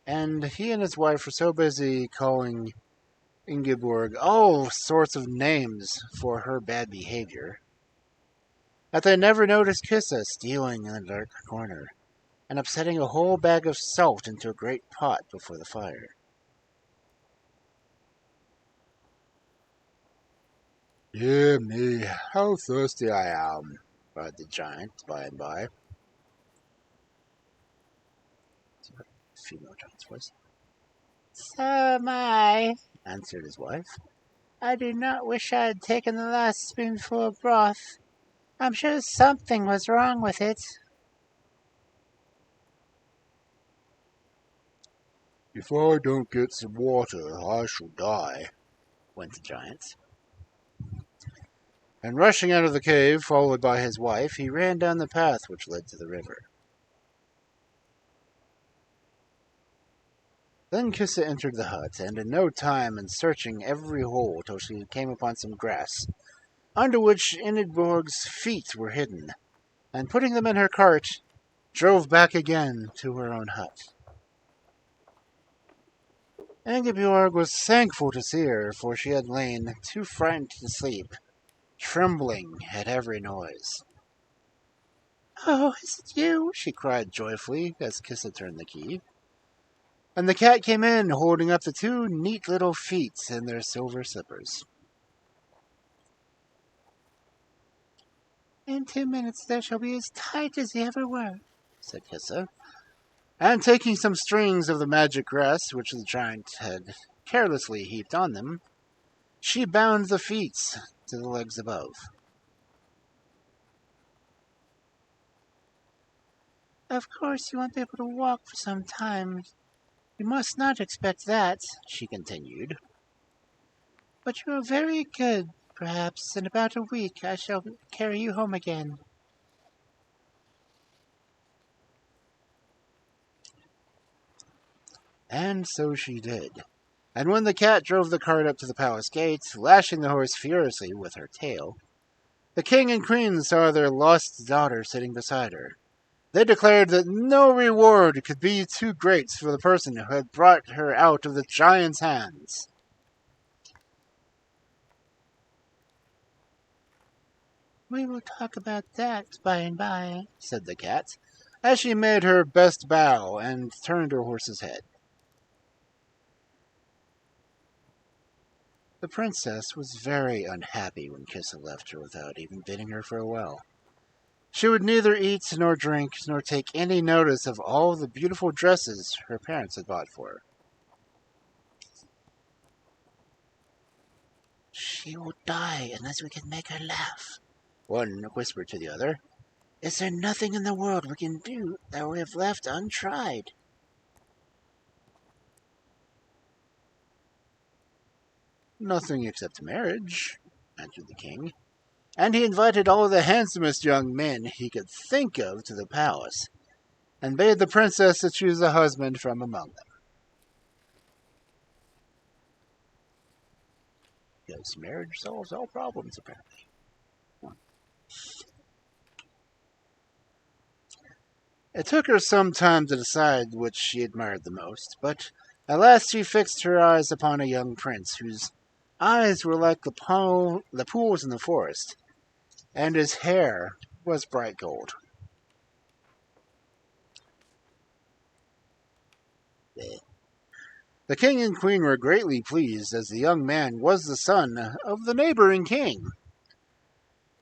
And he and his wife were so busy calling Ingeborg all sorts of names for her bad behavior that they never noticed Kissa stealing in the dark corner and upsetting a whole bag of salt into a great pot before the fire. "Dear me, how thirsty I am," cried the giant by and by. Female giant's voice. "So am I," answered his wife. "I do not wish I had taken the last spoonful of broth. I'm sure something was wrong with it." "If I don't get some water, I shall die," went the giant. And rushing out of the cave, followed by his wife, he ran down the path which led to the river. Then Kissa entered the hut, and in no time, in searching every hole till she came upon some grass, under which Ingeborg's feet were hidden, and putting them in her cart, drove back again to her own hut. Ingeborg was thankful to see her, for she had lain too frightened to sleep, trembling at every noise. "Oh, is it you?" she cried joyfully as Kissa turned the key. And the cat came in, holding up the two neat little feet in their silver slippers. "In 2 minutes they shall be as tight as they ever were," said Kissa. And taking some strings of the magic grass which the giant had carelessly heaped on them, she bound the feet to the legs above. "Of course you won't be able to walk for some time. You must not expect that," she continued. "But you are very good. Perhaps in about a week I shall carry you home again." And so she did. And when the cat drove the cart up to the palace gate, lashing the horse furiously with her tail, the king and queen saw their lost daughter sitting beside her. They declared that no reward could be too great for the person who had brought her out of the giant's hands. "We will talk about that by and by," said the cat, as she made her best bow and turned her horse's head. The princess was very unhappy when Kissa left her without even bidding her farewell. She would neither eat nor drink nor take any notice of all the beautiful dresses her parents had bought for her. "She will die unless we can make her laugh," one whispered to the other. "Is there nothing in the world we can do that we have left untried?" Nothing except marriage, answered the king. And he invited all the handsomest young men he could think of to the palace, and bade the princess to choose a husband from among them. Because marriage solves all problems, apparently. It took her some time to decide which she admired the most, but at last she fixed her eyes upon a young prince whose eyes were like the pools in the forest, and his hair was bright gold. The king and queen were greatly pleased, as the young man was the son of the neighboring king,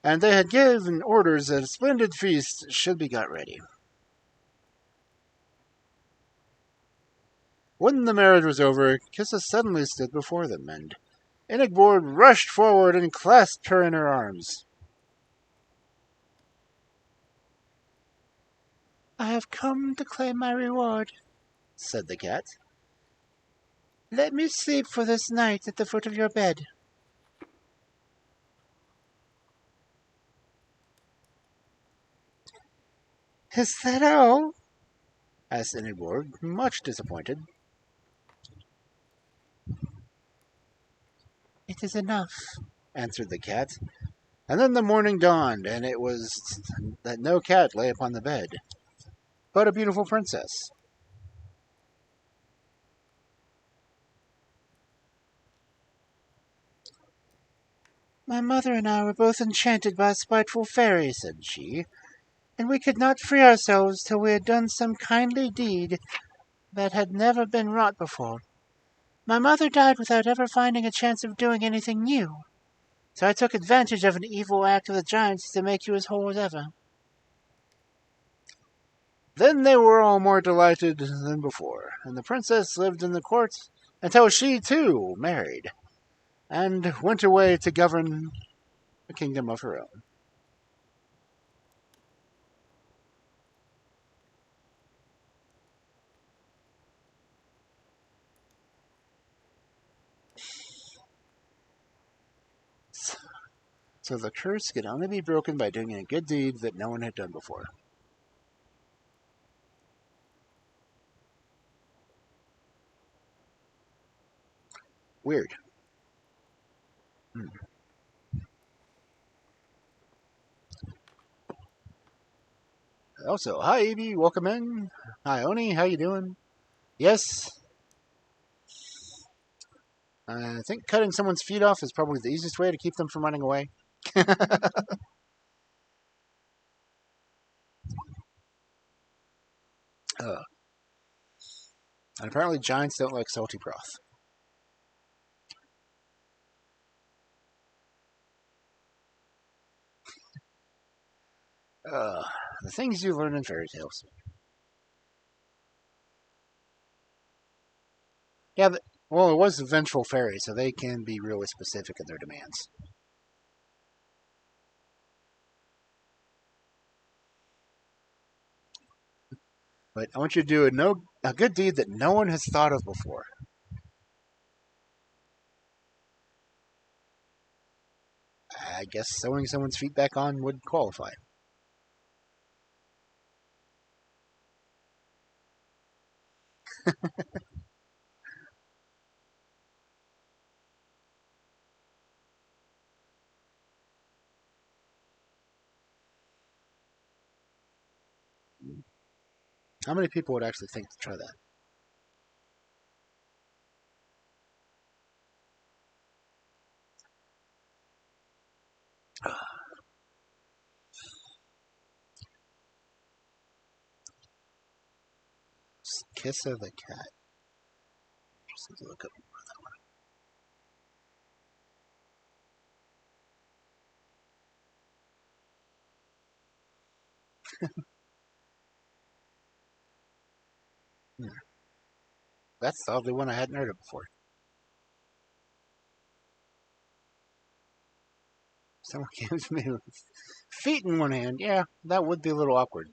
and they had given orders that a splendid feast should be got ready. When the marriage was over, Kissa suddenly stood before them, and Ingeborg rushed forward and clasped her in her arms. "I have come to claim my reward," said the cat. "Let me sleep for this night at the foot of your bed." "Is that all?" asked Ingeborg, much disappointed. "It is enough," answered the cat. And then the morning dawned, and it was that no cat lay upon the bed, but a beautiful princess. "My mother and I were both enchanted by a spiteful fairy," said she, "and we could not free ourselves till we had done some kindly deed that had never been wrought before. My mother died without ever finding a chance of doing anything new, so I took advantage of an evil act of the giants to make you as whole as ever." Then they were all more delighted than before, and the princess lived in the court until she, too, married, and went away to govern a kingdom of her own. So the curse could only be broken by doing a good deed that no one had done before. Weird. Hmm. Also, hi Evie, welcome in. Hi Oni, how you doing? Yes, I think cutting someone's feet off is probably the easiest way to keep them from running away. uh, and apparently giants don't like salty broth. Uh, the things you learn in fairy tales. Yeah, well, it was a vengeful fairy, so they can be really specific in their demands. But I want you to do a good deed that no one has thought of before. I guess sewing someone's feet back on would qualify. How many people would actually think to try that? Kisa the Cat. Just need to look up that. That's the only one I hadn't heard of before. Someone came to me with feet in one hand. Yeah, that would be a little awkward.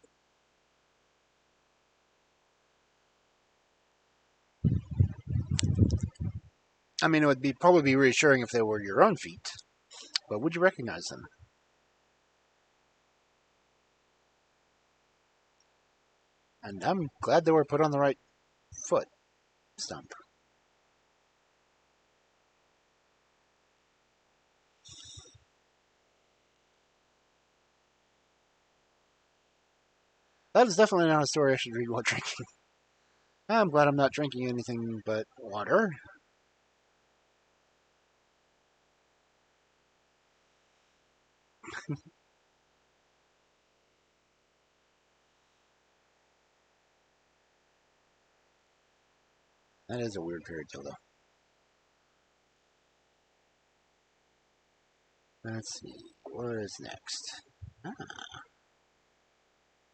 I mean, it would probably be reassuring if they were your own feet, but would you recognize them? And I'm glad they were put on the right foot stump. That is definitely not a story I should read while drinking. I'm glad I'm not drinking anything but water. That is a weird fairy tale, though. Let's see. What is next? Ah,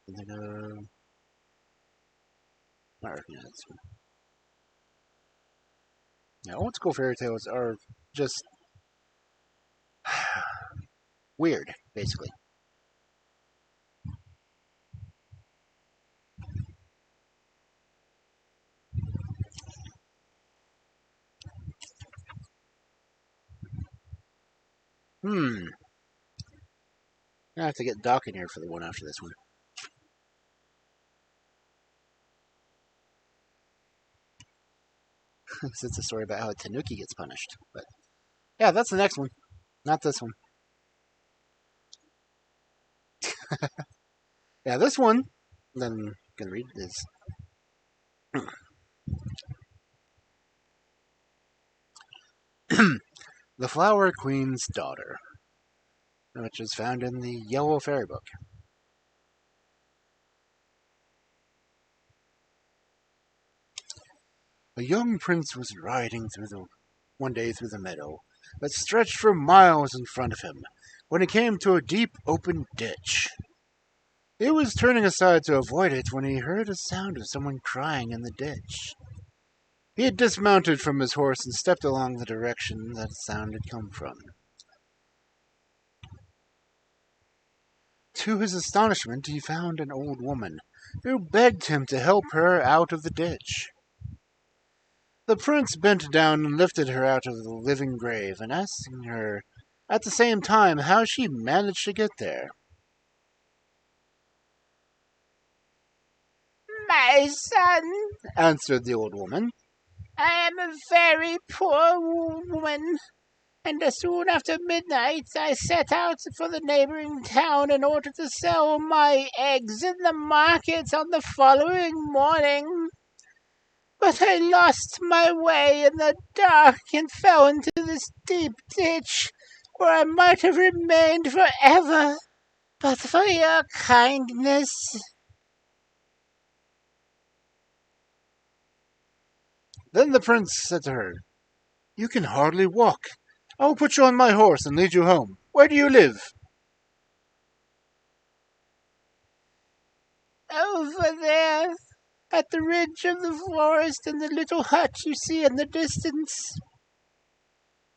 something not recognize this one. Now, old school fairy tales are just weird, basically. I have to get Doc in here for the one after this one. It's a story about how a Tanuki gets punished. But yeah, that's the next one. Not this one. Yeah, this one that I'm gonna read is The Flower Queen's Daughter, which is found in the Yellow Fairy Book. A young prince was riding one day through the meadow that stretched for miles in front of him when he came to a deep open ditch. He was turning aside to avoid it when he heard a sound of someone crying in the ditch. He had dismounted from his horse and stepped along the direction that sound had come from. To his astonishment, he found an old woman who begged him to help her out of the ditch. The prince bent down and lifted her out of the living grave, and asking her at the same time how she managed to get there. "My son," answered the old woman, "I am a very poor woman, and soon after midnight I set out for the neighboring town in order to sell my eggs in the market on the following morning. But I lost my way in the dark and fell into this deep ditch, where I might have remained forever, but for your kindness." Then the prince said to her, "You can hardly walk. I will put you on my horse and lead you home. Where do you live?" "Over there, at the ridge of the forest in the little hut you see in the distance,"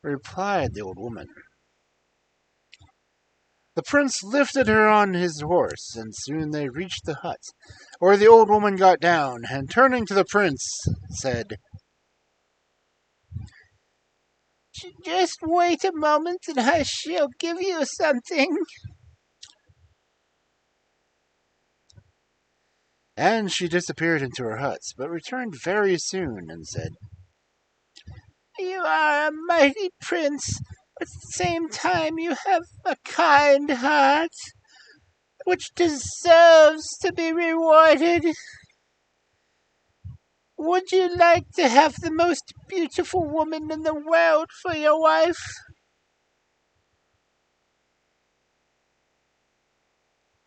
replied the old woman. The prince lifted her on his horse, and soon they reached the hut, where the old woman got down, and turning to the prince, said, "Just wait a moment, and I shall give you something." And she disappeared into her hut, but returned very soon, and said, "You are a mighty prince, but at the same time you have a kind heart, which deserves to be rewarded. Would you like to have the most beautiful woman in the world for your wife?"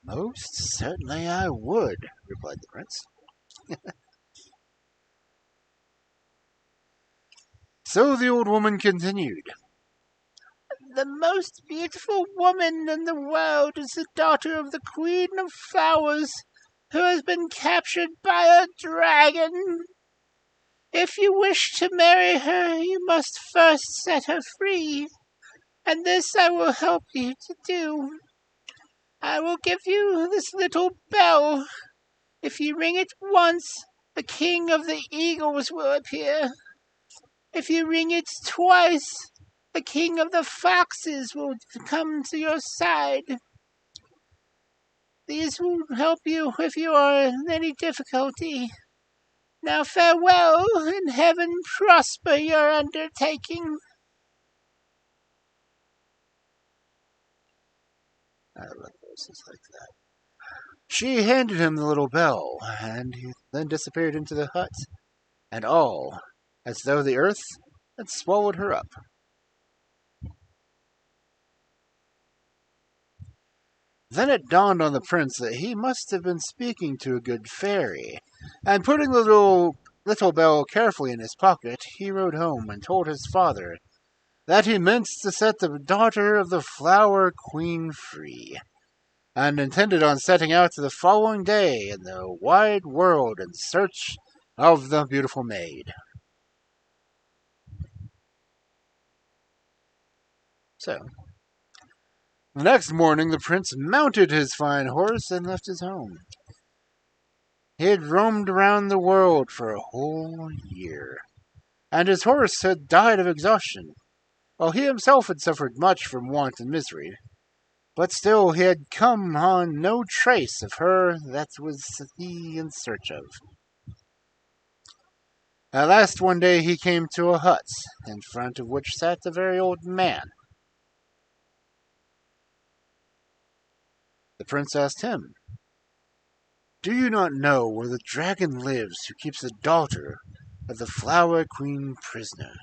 "Most certainly I would," replied the prince. So the old woman continued, "The most beautiful woman in the world is the daughter of the Queen of Flowers, who has been captured by a dragon. If you wish to marry her, you must first set her free, and this I will help you to do. I will give you this little bell. If you ring it once, the king of the eagles will appear. If you ring it twice, the king of the foxes will come to your side. These will help you if you are in any difficulty. Now farewell, and heaven prosper your undertaking. I love voices like that. She handed him the little bell, and he then disappeared into the hut, and all, as though the earth had swallowed her up. Then it dawned on the prince that he must have been speaking to a good fairy, and putting the little bell carefully in his pocket, he rode home and told his father that he meant to set the daughter of the Flower Queen free, and intended on setting out the following day in the wide world in search of the beautiful maid. So, the next morning the prince mounted his fine horse and left his home. He had roamed around the world for a whole year, and his horse had died of exhaustion, while he himself had suffered much from want and misery. But still he had come on no trace of her that was he in search of. At last one day he came to a hut, in front of which sat a very old man. The prince asked him, "Do you not know where the dragon lives who keeps the daughter of the Flower Queen prisoner?"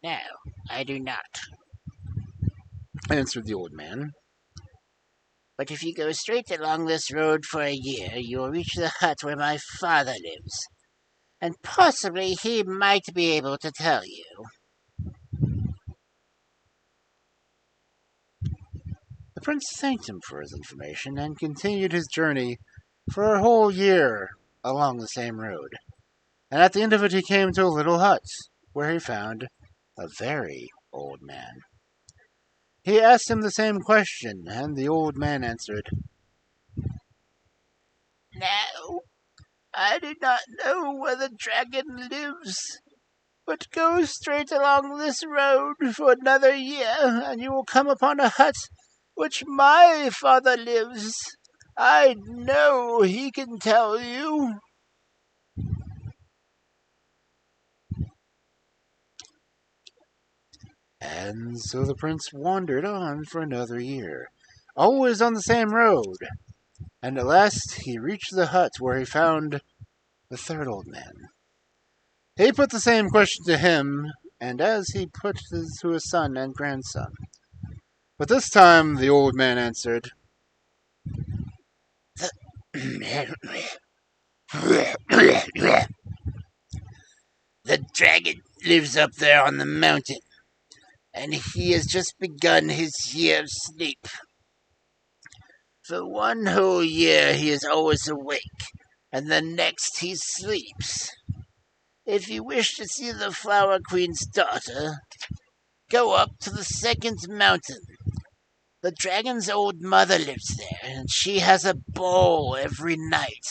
No, I do not. Answered the old man. But if you go straight along this road for a year, you will reach the hut where my father lives, and possibly he might be able to tell you. The prince thanked him for his information and continued his journey for a whole year along the same road. And at the end of it he came to a little hut, where he found a very old man. He asked him the same question, and the old man answered, No, I do not know where the dragon lives, but go straight along this road for another year, and you will come upon a hut which my father lives. I know he can tell you. And so the prince wandered on for another year, always on the same road, and at last he reached the hut where he found the third old man. He put the same question to him, and as he put it to his son and grandson. But this time the old man answered, The dragon lives up there on the mountain, and he has just begun his year of sleep. For one whole year he is always awake, and the next he sleeps. If you wish to see the Flower Queen's daughter, go up to the second mountain. The dragon's old mother lives there, and she has a ball every night,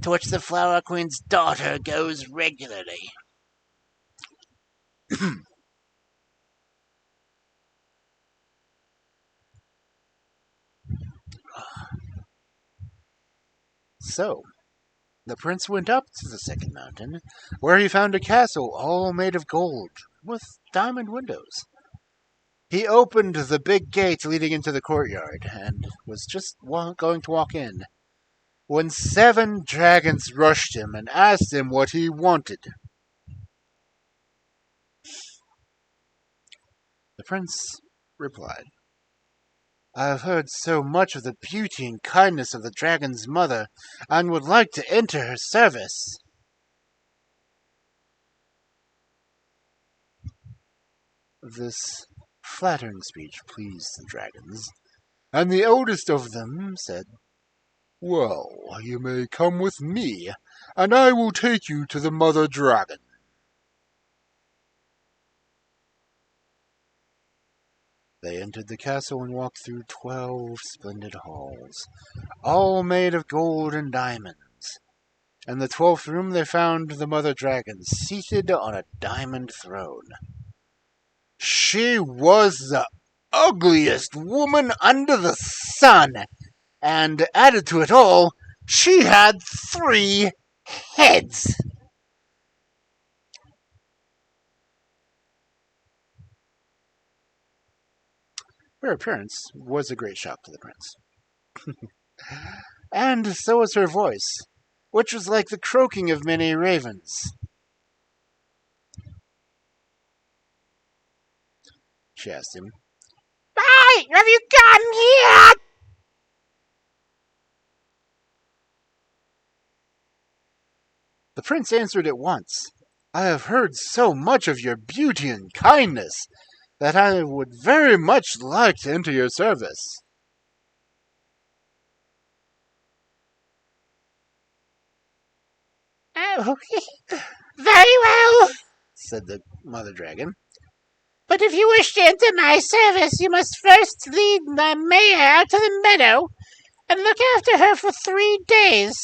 to which the Flower Queen's daughter goes regularly. So the prince went up to the second mountain, where he found a castle all made of gold, with diamond windows. He opened the big gate leading into the courtyard, and was just going to walk in, when 7 dragons rushed him and asked him what he wanted. The prince replied, "I have heard so much of the beauty and kindness of the dragon's mother, and would like to enter her service." This flattering speech pleased the dragons, and the eldest of them said, "Well, you may come with me, and I will take you to the mother dragon." They entered the castle and walked through 12 splendid halls, all made of gold and diamonds. In the 12th room they found the mother dragon seated on a diamond throne. She was the ugliest woman under the sun, and added to it all, she had 3 heads. Her appearance was a great shock to the prince. And so was her voice, which was like the croaking of many ravens. She asked him, "Why have you come here?" The prince answered at once, "I have heard so much of your beauty and kindness that I would very much like to enter your service." "Oh, very well," said the mother dragon. "But if you wish to enter my service, you must first lead the mare out to the meadow and look after her for 3 days.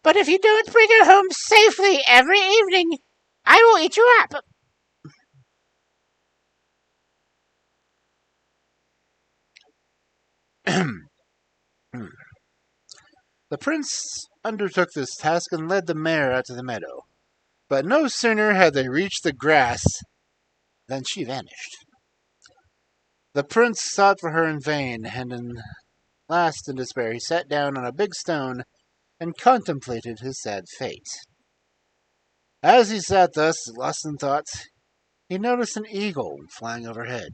But if you don't bring her home safely every evening, I will eat you up." The prince undertook this task and led the mare out to the meadow. But no sooner had they reached the grass than she vanished. The prince sought for her in vain, and last in despair he sat down on a big stone and contemplated his sad fate. As he sat thus, lost in thought, he noticed an eagle flying overhead.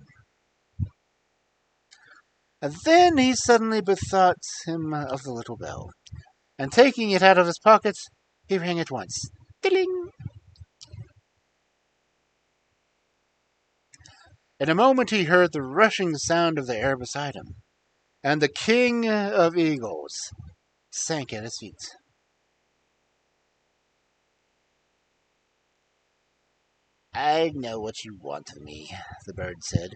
And then he suddenly bethought him of the little bell, and taking it out of his pocket, he rang it once. Ding! In a moment he heard the rushing sound of the air beside him, and the king of eagles sank at his feet. "I know what you want of me," the bird said.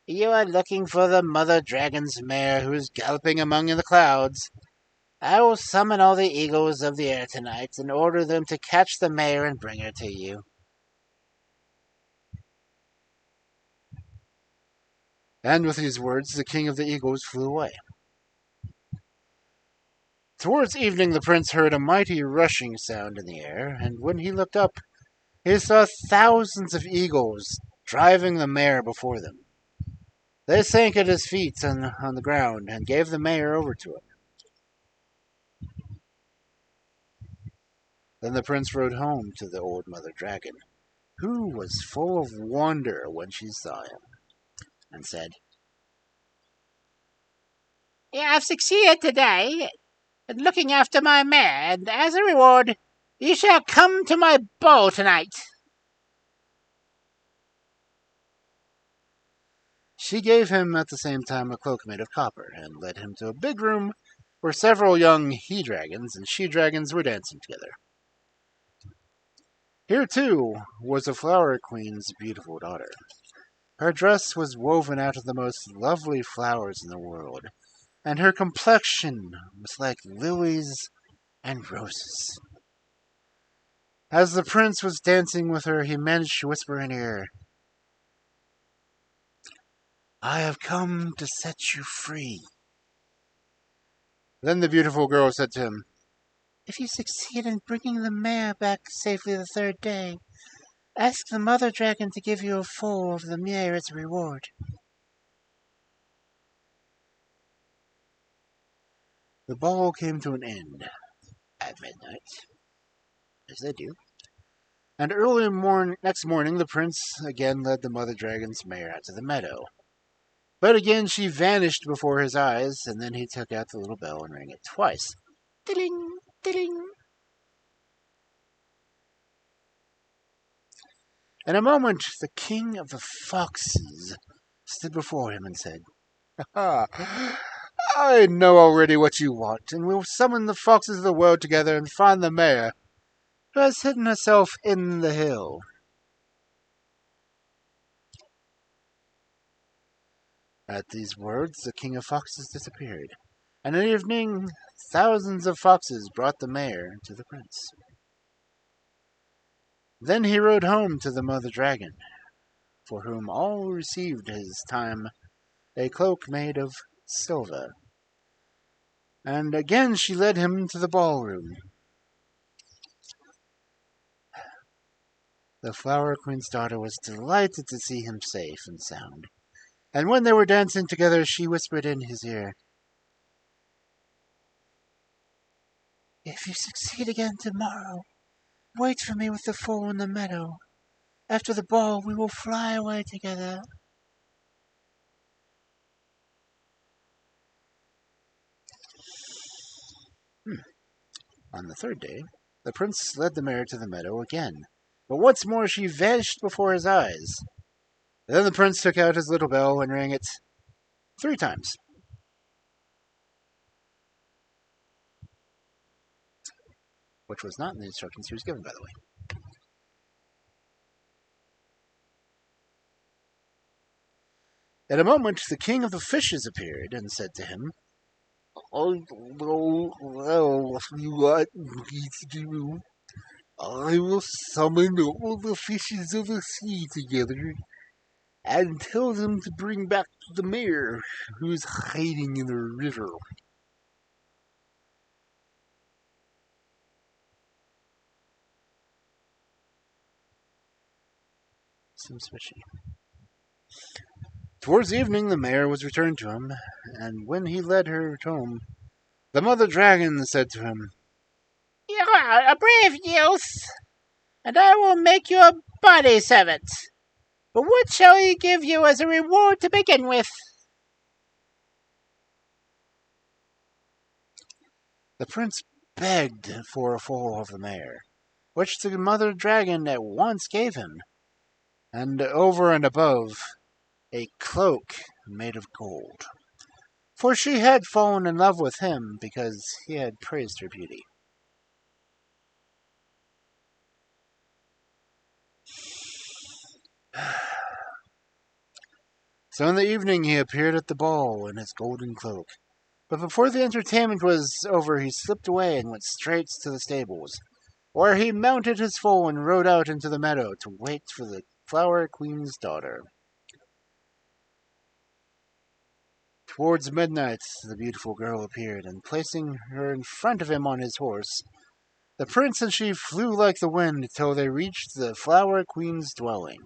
"You are looking for the mother dragon's mare who is galloping among the clouds. I will summon all the eagles of the air tonight and order them to catch the mare and bring her to you." And with these words, the king of the eagles flew away. Towards evening, the prince heard a mighty rushing sound in the air, and when he looked up, he saw thousands of eagles driving the mare before them. They sank at his feet on the ground and gave the mare over to him. Then the prince rode home to the old mother dragon, who was full of wonder when she saw him, and said, "You have succeeded today in looking after my mare, and as a reward, you shall come to my ball tonight." She gave him at the same time a cloak made of copper, and led him to a big room where several young he-dragons and she-dragons were dancing together. Here, too, was the Flower Queen's beautiful daughter. Her dress was woven out of the most lovely flowers in the world, and her complexion was like lilies and roses. As the prince was dancing with her, he managed to whisper in her ear, "I have come to set you free." Then the beautiful girl said to him, "If you succeed in bringing the mare back safely the 3rd day, ask the mother dragon to give you a foal of the mare as a reward." The ball came to an end at midnight, as they do, and early next morning the prince again led the mother dragon's mare out to the meadow. But again she vanished before his eyes, and then he took out the little bell and rang it twice. Ding, ding. In a moment, the king of the foxes stood before him and said, "Ah, I know already what you want, and will summon the foxes of the world together and find the mare, who has hidden herself in the hill." At these words, the king of foxes disappeared, and in the evening, thousands of foxes brought the mare to the prince. Then he rode home to the mother dragon, for whom all received his time a cloak made of silver. And again she led him to the ballroom. The Flower Queen's daughter was delighted to see him safe and sound, and when they were dancing together, she whispered in his ear, "If you succeed again tomorrow, wait for me with the foal in the meadow. After the ball, we will fly away together." On the third day, the prince led the mare to the meadow again, but once more she vanished before his eyes. Then the prince took out his little bell and rang it 3 times, which was not in the instructions he was given, by the way. In a moment, the king of the fishes appeared and said to him, "I know what you want me to do. I will summon all the fishes of the sea together and tell them to bring back the mare who is hiding in the river." Seems fishy. Towards evening, the mare was returned to him, and when he led her home, the mother dragon said to him, "You are a brave youth, and I will make you a body servant. But what shall I give you as a reward to begin with?" The prince begged for a foal of the mare, which the mother dragon at once gave him, and over and above, a cloak made of gold. For she had fallen in love with him because he had praised her beauty. So in the evening he appeared at the ball in his golden cloak. But before the entertainment was over, he slipped away and went straight to the stables, where he mounted his foal and rode out into the meadow to wait for the Flower Queen's daughter. Towards midnight, the beautiful girl appeared, and placing her in front of him on his horse, the prince and she flew like the wind till they reached the Flower Queen's dwelling.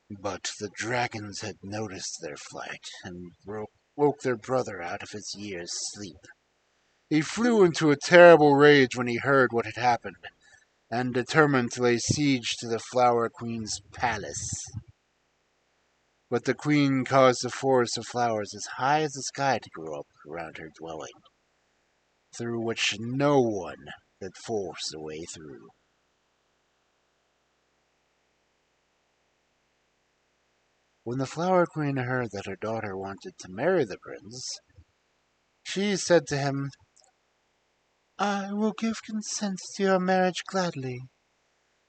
But the dragons had noticed their flight and woke their brother out of his year's sleep. He flew into a terrible rage when he heard what had happened, and determined to lay siege to the Flower Queen's palace. But the queen caused a forest of flowers as high as the sky to grow up around her dwelling, through which no one could force a way through. When the Flower Queen heard that her daughter wanted to marry the prince, she said to him, "I will give consent to your marriage gladly,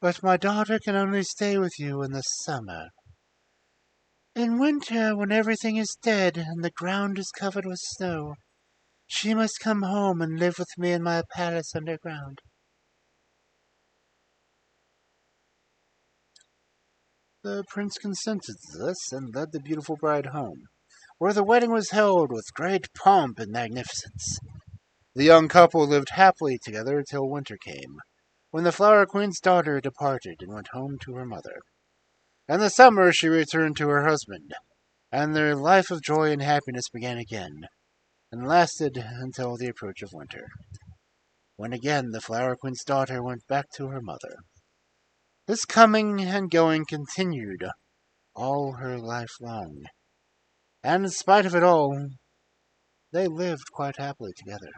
but my daughter can only stay with you in the summer. In winter, when everything is dead and the ground is covered with snow, she must come home and live with me in my palace underground." The prince consented to this and led the beautiful bride home, where the wedding was held with great pomp and magnificence. The young couple lived happily together till winter came, when the Flower Queen's daughter departed and went home to her mother. In the summer she returned to her husband, and their life of joy and happiness began again, and lasted until the approach of winter, when again the Flower Queen's daughter went back to her mother. This coming and going continued all her life long, and in spite of it all, they lived quite happily together.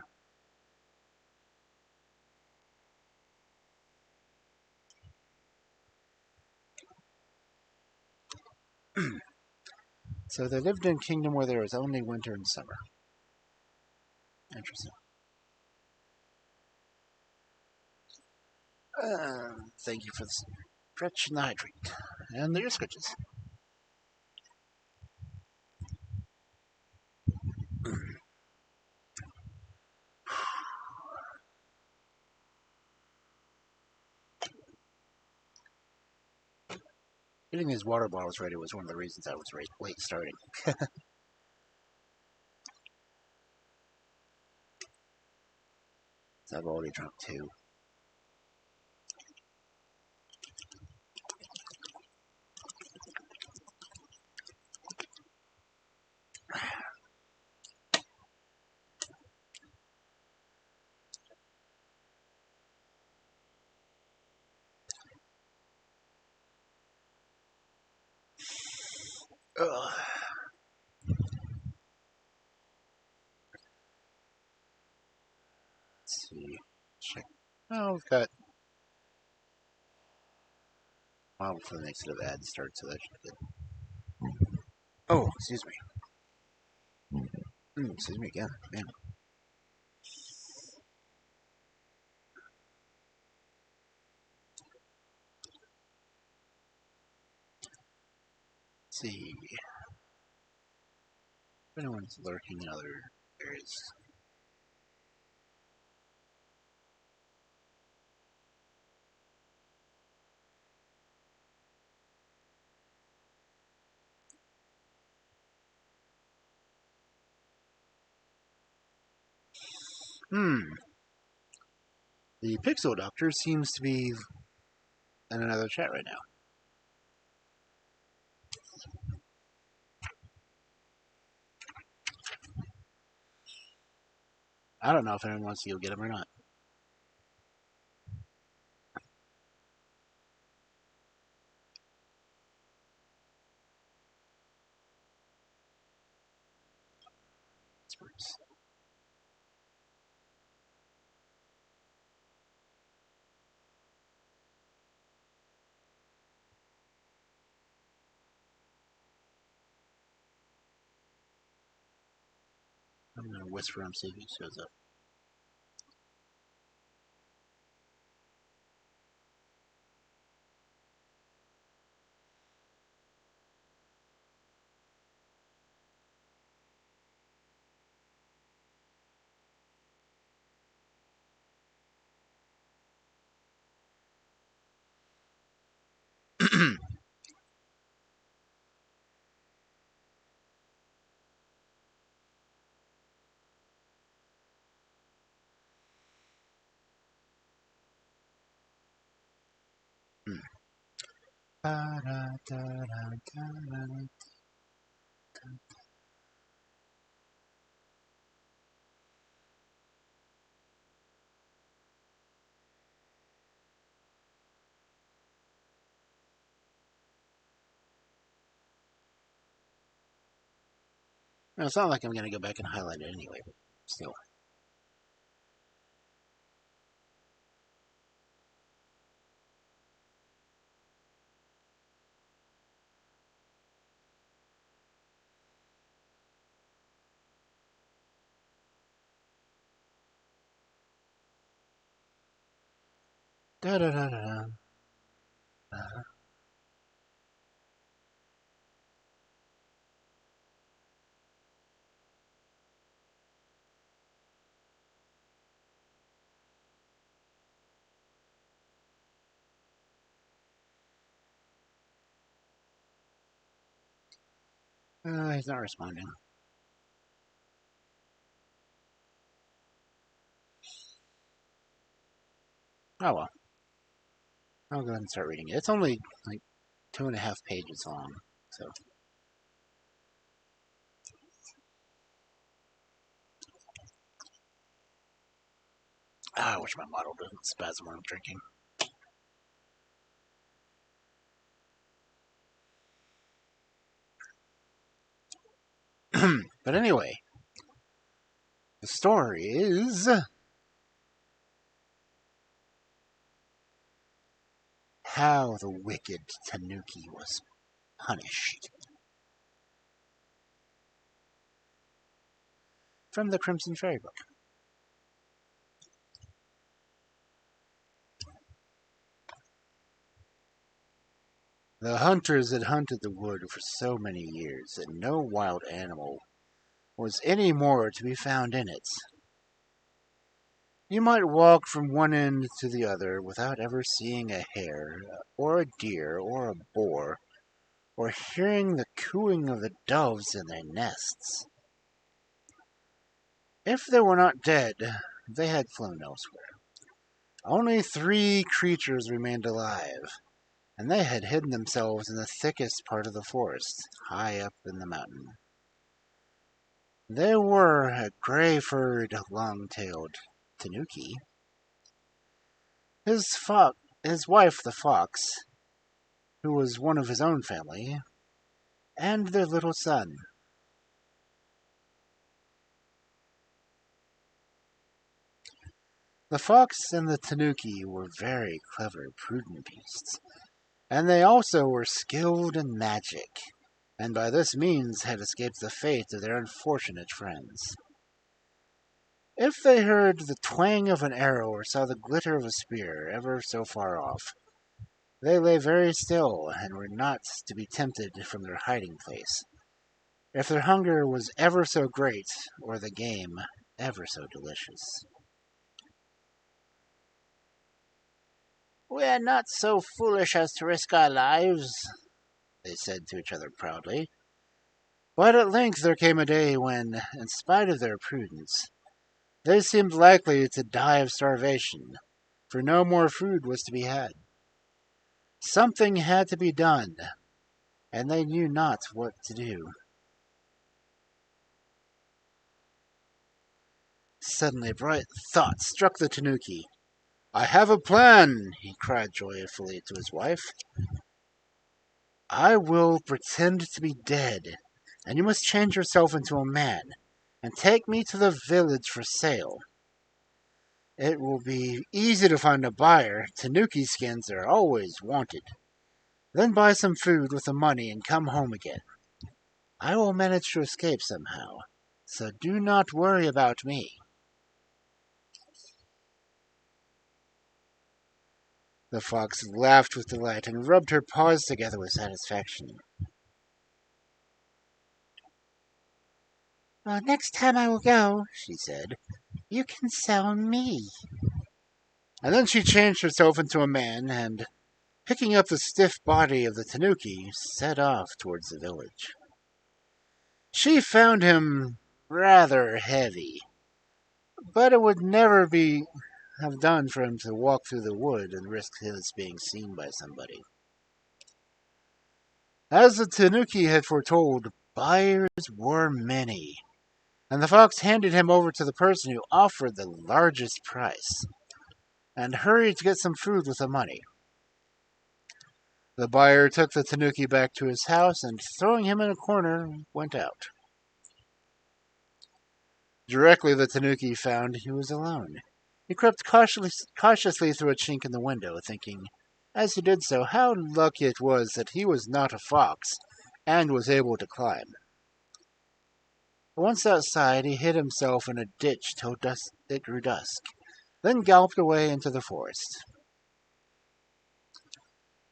So they lived in a kingdom where there was only winter and summer. Interesting. Thank you for the stretch and the hydrate. And the ear scratches. Getting these water bottles ready was one of the reasons I was late starting. So I've already drunk 2. Ugh. Let's see. Check. Oh, we've got a while before the next set of ads starts, so that should be good. Oh, excuse me. Excuse me again. Man. Let's see. If anyone's lurking in other areas. The Pixel Doctor seems to be in another chat right now. I don't know if anyone wants to go get him or not. I'm going to whisper him, see if he shows up. No, it's not like I'm going to go back and highlight it anyway, but still. Da da da da da. He's not responding. Oh well. I'll go ahead and start reading it. It's only like 2.5 pages long, so. I wish my model doesn't spasm when I'm drinking. But anyway, the story is how the wicked Tanuki was punished. From the Crimson Fairy Book. The hunters had hunted the wood for so many years that no wild animal was any more to be found in it. You might walk from one end to the other without ever seeing a hare, or a deer, or a boar, or hearing the cooing of the doves in their nests. If they were not dead, they had flown elsewhere. Only 3 creatures remained alive, and they had hidden themselves in the thickest part of the forest, high up in the mountain. They were a gray-furred, long-tailed Tanuki, his wife the fox, who was one of his own family, and their little son. The fox and the Tanuki were very clever, prudent beasts, and they also were skilled in magic, and by this means had escaped the fate of their unfortunate friends. If they heard the twang of an arrow or saw the glitter of a spear ever so far off, they lay very still and were not to be tempted from their hiding place, if their hunger was ever so great or the game ever so delicious. "We are not so foolish as to risk our lives," they said to each other proudly. But at length there came a day when, in spite of their prudence, they seemed likely to die of starvation, for no more food was to be had. Something had to be done, and they knew not what to do. Suddenly a bright thought struck the Tanuki. "I have a plan," he cried joyfully to his wife. "I will pretend to be dead, and you must change yourself into a man, and take me to the village for sale. It will be easy to find a buyer. Tanuki skins are always wanted. Then buy some food with the money and come home again. I will manage to escape somehow, so do not worry about me." The fox laughed with delight and rubbed her paws together with satisfaction. "Well, next time I will go," she said. "You can sell me." And then she changed herself into a man and, picking up the stiff body of the Tanuki, set off towards the village. She found him rather heavy, but it would never have done for him to walk through the wood and risk his being seen by somebody. As the Tanuki had foretold, buyers were many, and the fox handed him over to the person who offered the largest price, and hurried to get some food with the money. The buyer took the Tanuki back to his house and, throwing him in a corner, went out. Directly the Tanuki found he was alone. He crept cautiously through a chink in the window, thinking, as he did so, how lucky it was that he was not a fox and was able to climb. Once outside, he hid himself in a ditch till it grew dusk, then galloped away into the forest.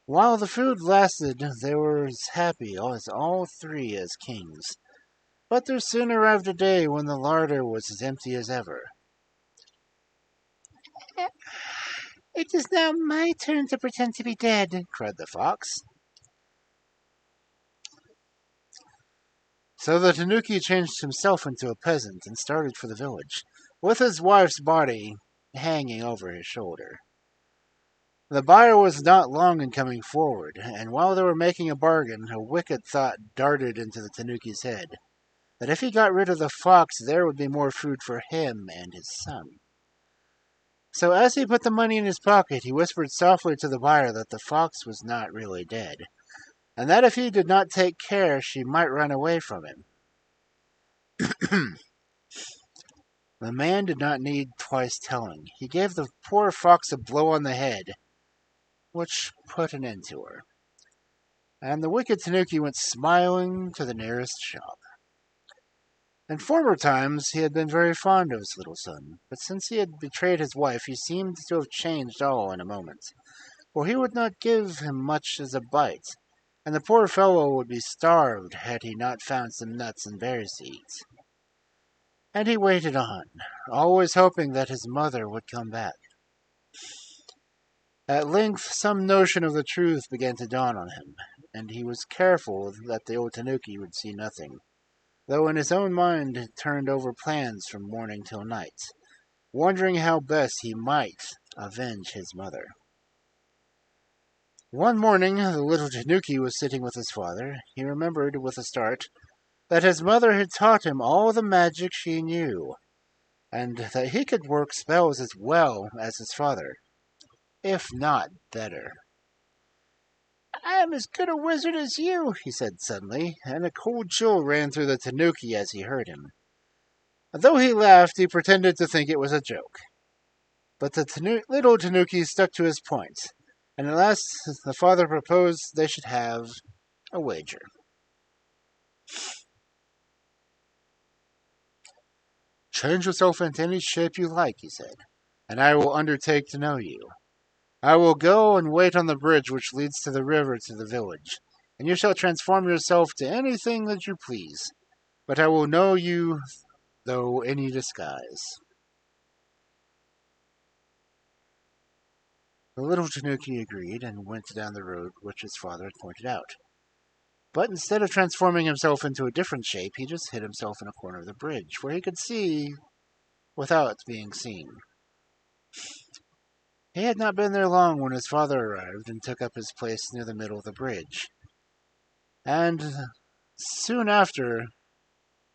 While the food lasted, they were as happy as all 3 as kings. But there soon arrived a day when the larder was as empty as ever. "It is now my turn to pretend to be dead," cried the fox. So the Tanuki changed himself into a peasant and started for the village, with his wife's body hanging over his shoulder. The buyer was not long in coming forward, and while they were making a bargain, a wicked thought darted into the Tanuki's head, that if he got rid of the fox, there would be more food for him and his son. So as he put the money in his pocket, he whispered softly to the buyer that the fox was not really dead, and that if he did not take care, she might run away from him. The man did not need twice telling. He gave the poor fox a blow on the head, which put an end to her. And the wicked Tanuki went smiling to the nearest shop. In former times he had been very fond of his little son, but since he had betrayed his wife he seemed to have changed all in a moment, for he would not give him much as a bite, and the poor fellow would be starved had he not found some nuts and berries to eat. And he waited on, always hoping that his mother would come back. At length some notion of the truth began to dawn on him. and he was careful that the old Tanuki would see nothing, though in his own mind turned over plans from morning till night, wondering how best he might avenge his mother. One morning, the little Tanuki was sitting with his father. He remembered with a start that his mother had taught him all the magic she knew, and that he could work spells as well as his father, if not better. "I am as good a wizard as you," he said suddenly, and a cold chill ran through the Tanuki as he heard him. Though he laughed, he pretended to think it was a joke. But the little Tanuki stuck to his point, and at last the father proposed they should have a wager. "Change yourself into any shape you like," he said, "and I will undertake to know you. I will go and wait on the bridge which leads to the river to the village, and you shall transform yourself to anything that you please. But I will know you though any disguise." The little Tanuki agreed and went down the road which his father had pointed out. But instead of transforming himself into a different shape, he just hid himself in a corner of the bridge, where he could see without being seen. He had not been there long when his father arrived and took up his place near the middle of the bridge. And soon after,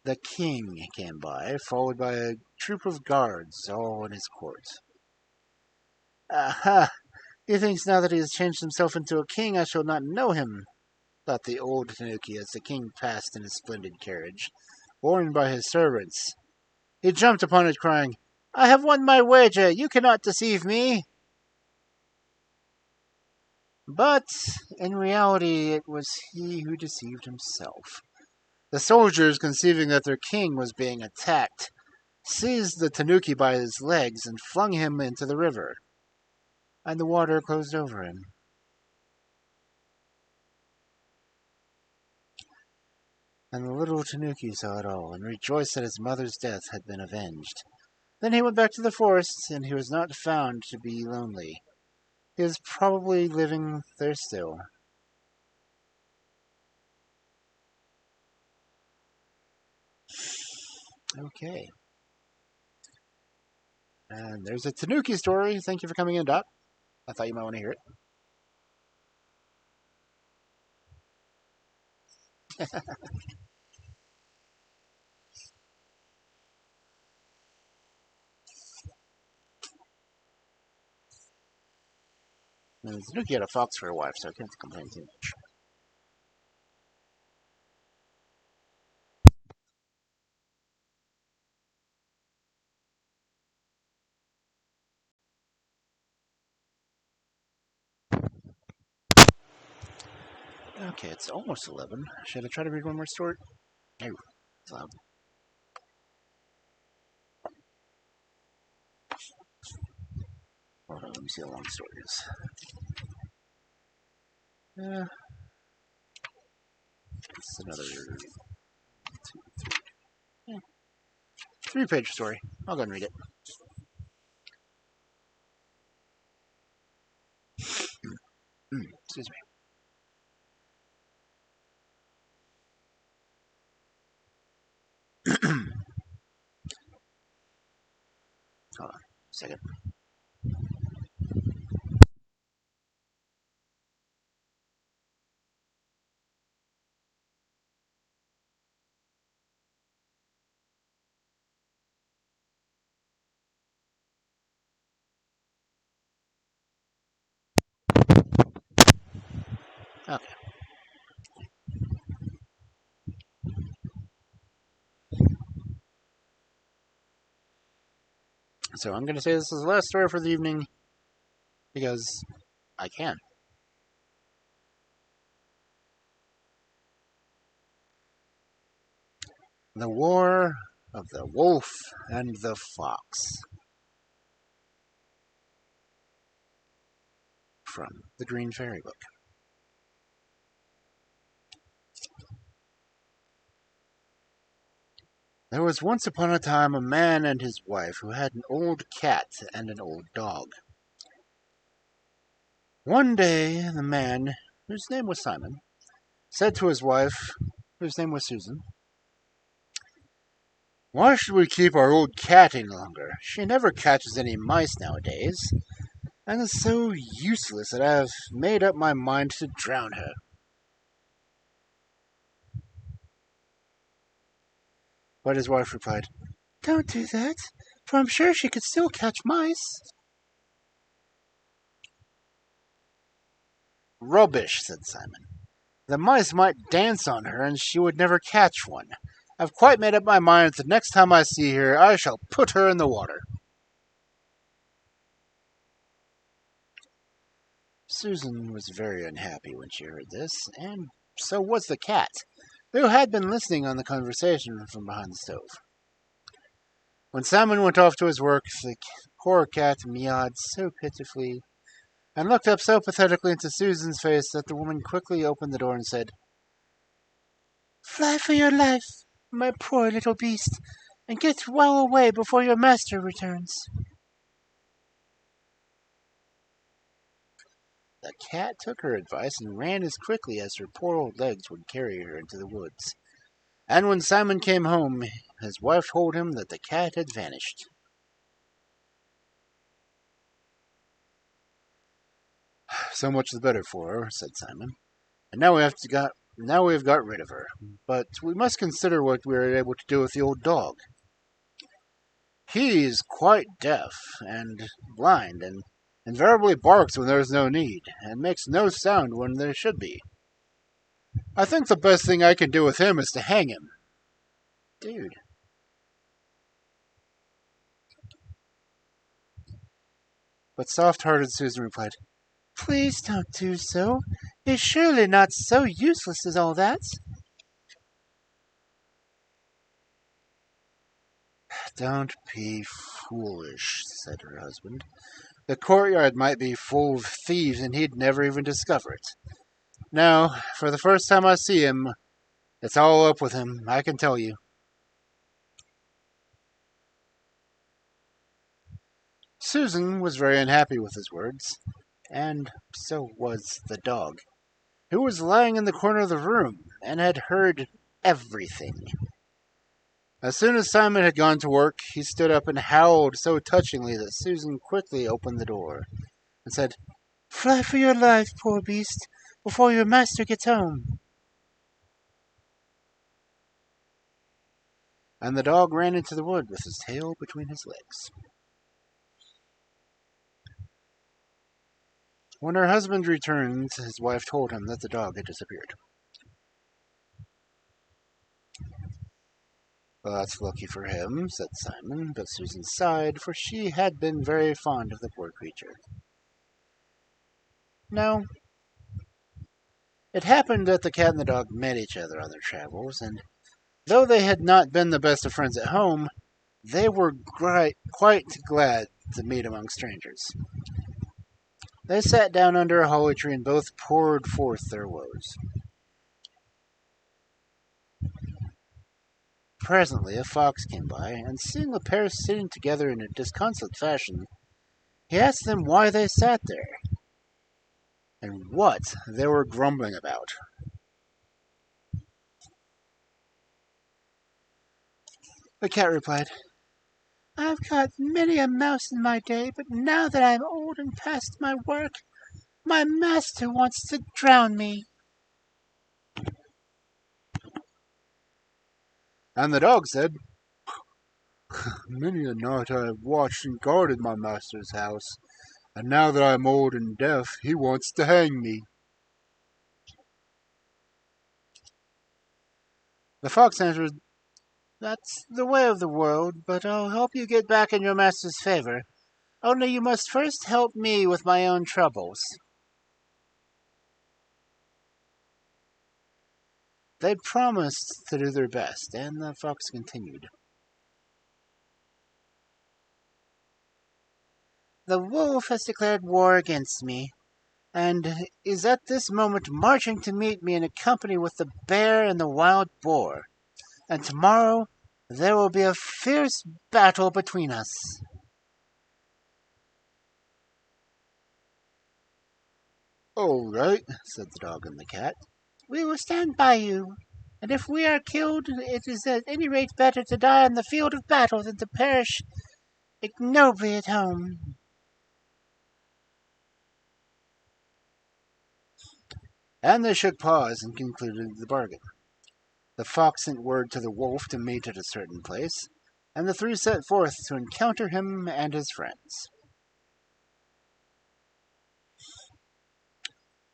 the king came by, followed by a troop of guards, all in his court. "Aha! He thinks now that he has changed himself into a king I shall not know him," thought the old Tanuki as the king passed in his splendid carriage, borne by his servants. He jumped upon it, crying, "I have won my wager! You cannot deceive me!" But in reality it was he who deceived himself. The soldiers, conceiving that their king was being attacked, seized the Tanuki by his legs and flung him into the river, and the water closed over him. And the little Tanuki saw it all, and rejoiced that his mother's death had been avenged. Then he went back to the forest, and he was not found to be lonely. He is probably living there still. Okay. And there's a Tanuki story. Thank you for coming in, Doc. I thought you might want to hear it. And the Tanuki had a fox for a wife, so I can't complain too much. Okay, it's almost 11. Should I try to read one more story? No, it's loud. Hold on, let me see how long the story is. It's another yeah, 3-page story. I'll go and read it. Excuse me. Hold on a second. Okay. So I'm going to say this is the last story for the evening because I can. The War of the Wolf and the Fox. From the Green Fairy Book. There was once upon a time a man and his wife who had an old cat and an old dog. One day the man, whose name was Simon, said to his wife, whose name was Susan, "Why should we keep our old cat any longer? She never catches any mice nowadays, and is so useless that I have made up my mind to drown her." But his wife replied, "Don't do that, for I'm sure she could still catch mice." "Rubbish," said Simon. "The mice might dance on her, and she would never catch one. I've quite made up my mind that the next time I see her, I shall put her in the water." Susan was very unhappy when she heard this, and so was the cat, who had been listening on the conversation from behind the stove. When Simon went off to his work, the poor cat meowed so pitifully and looked up so pathetically into Susan's face that the woman quickly opened the door and said, "Fly for your life, my poor little beast, and get well away before your master returns." The cat took her advice and ran as quickly as her poor old legs would carry her into the woods. And when Simon came home, his wife told him that the cat had vanished. "So much the better for her," said Simon. "And now we have got rid of her. But we must consider what we are able to do with the old dog. He is quite deaf and blind, and invariably barks when there is no need, and makes no sound when there should be. I think the best thing I can do with him is to hang him." Dude. But soft-hearted Susan replied, "Please don't do so. He's surely not so useless as all that." "Don't be foolish," said her husband. "The courtyard might be full of thieves, and he'd never even discover it. Now, for the first time I see him, it's all up with him, I can tell you." Susan was very unhappy with his words, and so was the dog, who was lying in the corner of the room and had heard everything. As soon as Simon had gone to work, he stood up and howled so touchingly that Susan quickly opened the door and said, "Fly for your life, poor beast, before your master gets home." And the dog ran into the wood with his tail between his legs. When her husband returned, his wife told him that the dog had disappeared. "Well, that's lucky for him," said Simon, but Susan sighed, for she had been very fond of the poor creature. No, it happened that the cat and the dog met each other on their travels, and though they had not been the best of friends at home, they were quite glad to meet among strangers. They sat down under a holly tree and both poured forth their woes. Presently a fox came by, and seeing the pair sitting together in a disconsolate fashion, he asked them why they sat there, and what they were grumbling about. The cat replied, "I've caught many a mouse in my day, but now that I'm old and past my work, my master wants to drown me." And the dog said, "Many a night I have watched and guarded my master's house, and now that I am old and deaf, he wants to hang me." The fox answered, "That's the way of the world, but I'll help you get back in your master's favor. Only you must first help me with my own troubles." They promised to do their best, and the fox continued, "The wolf has declared war against me, and is at this moment marching to meet me in a company with the bear and the wild boar, and tomorrow there will be a fierce battle between us." "All right," said the dog and the cat. We will stand by you, and if we are killed, it is at any rate better to die on the field of battle than to perish ignobly at home." And they shook paws and concluded the bargain. The fox sent word to the wolf to meet at a certain place, and the three set forth to encounter him and his friends.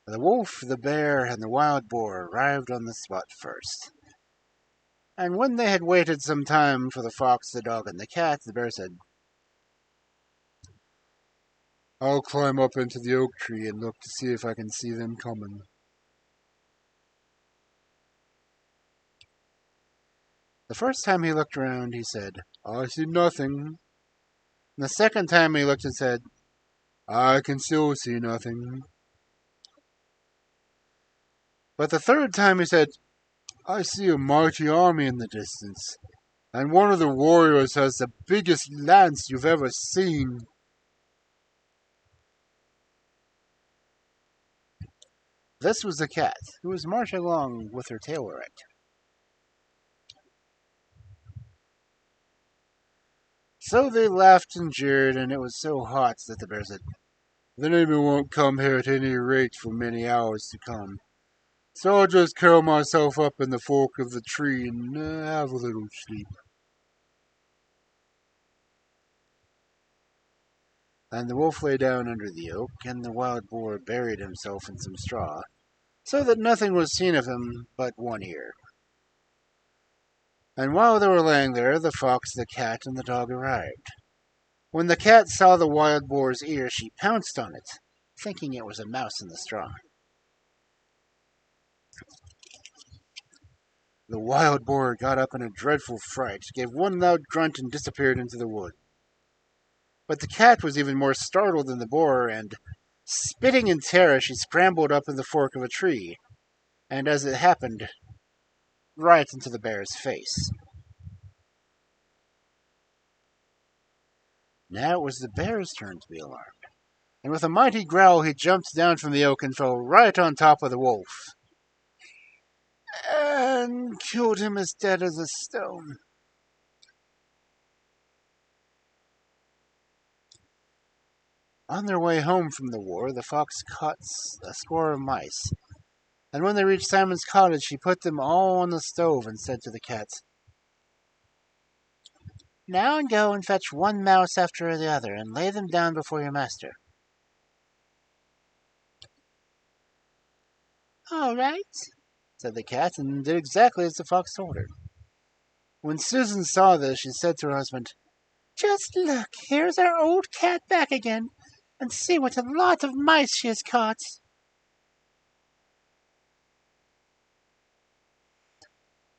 The wolf, the bear, and the wild boar arrived on the spot first. And when they had waited some time for the fox, the dog, and the cat, the bear said, "I'll climb up into the oak tree and look to see if I can see them coming." The first time he looked around, he said, "I see nothing." And the second time he looked and said, "I can still see nothing." But the third time he said, "I see a mighty army in the distance, and one of the warriors has the biggest lance you've ever seen." This was the cat, who was marching along with her tail erect. So they laughed and jeered, and it was so hot that the bear said, "The enemy won't come here at any rate for many hours to come. So I'll just curl myself up in the fork of the tree and have a little sleep." And the wolf lay down under the oak, and the wild boar buried himself in some straw, so that nothing was seen of him but one ear. And while they were laying there, the fox, the cat, and the dog arrived. When the cat saw the wild boar's ear, she pounced on it, thinking it was a mouse in the straw. The wild boar got up in a dreadful fright, gave one loud grunt, and disappeared into the wood. But the cat was even more startled than the boar, and, spitting in terror, she scrambled up in the fork of a tree, and as it happened, right into the bear's face. Now it was the bear's turn to be alarmed, and with a mighty growl he jumped down from the oak and fell right on top of the wolf, and killed him as dead as a stone. On their way home from the war, the fox caught a score of mice, and when they reached Simon's cottage, he put them all on the stove and said to the cat, "Now go and fetch one mouse after the other, and lay them down before your master." "All right," said the cat, and did exactly as the fox told her. When Susan saw this, she said to her husband, "Just look, here's our old cat back again, and see what a lot of mice she has caught."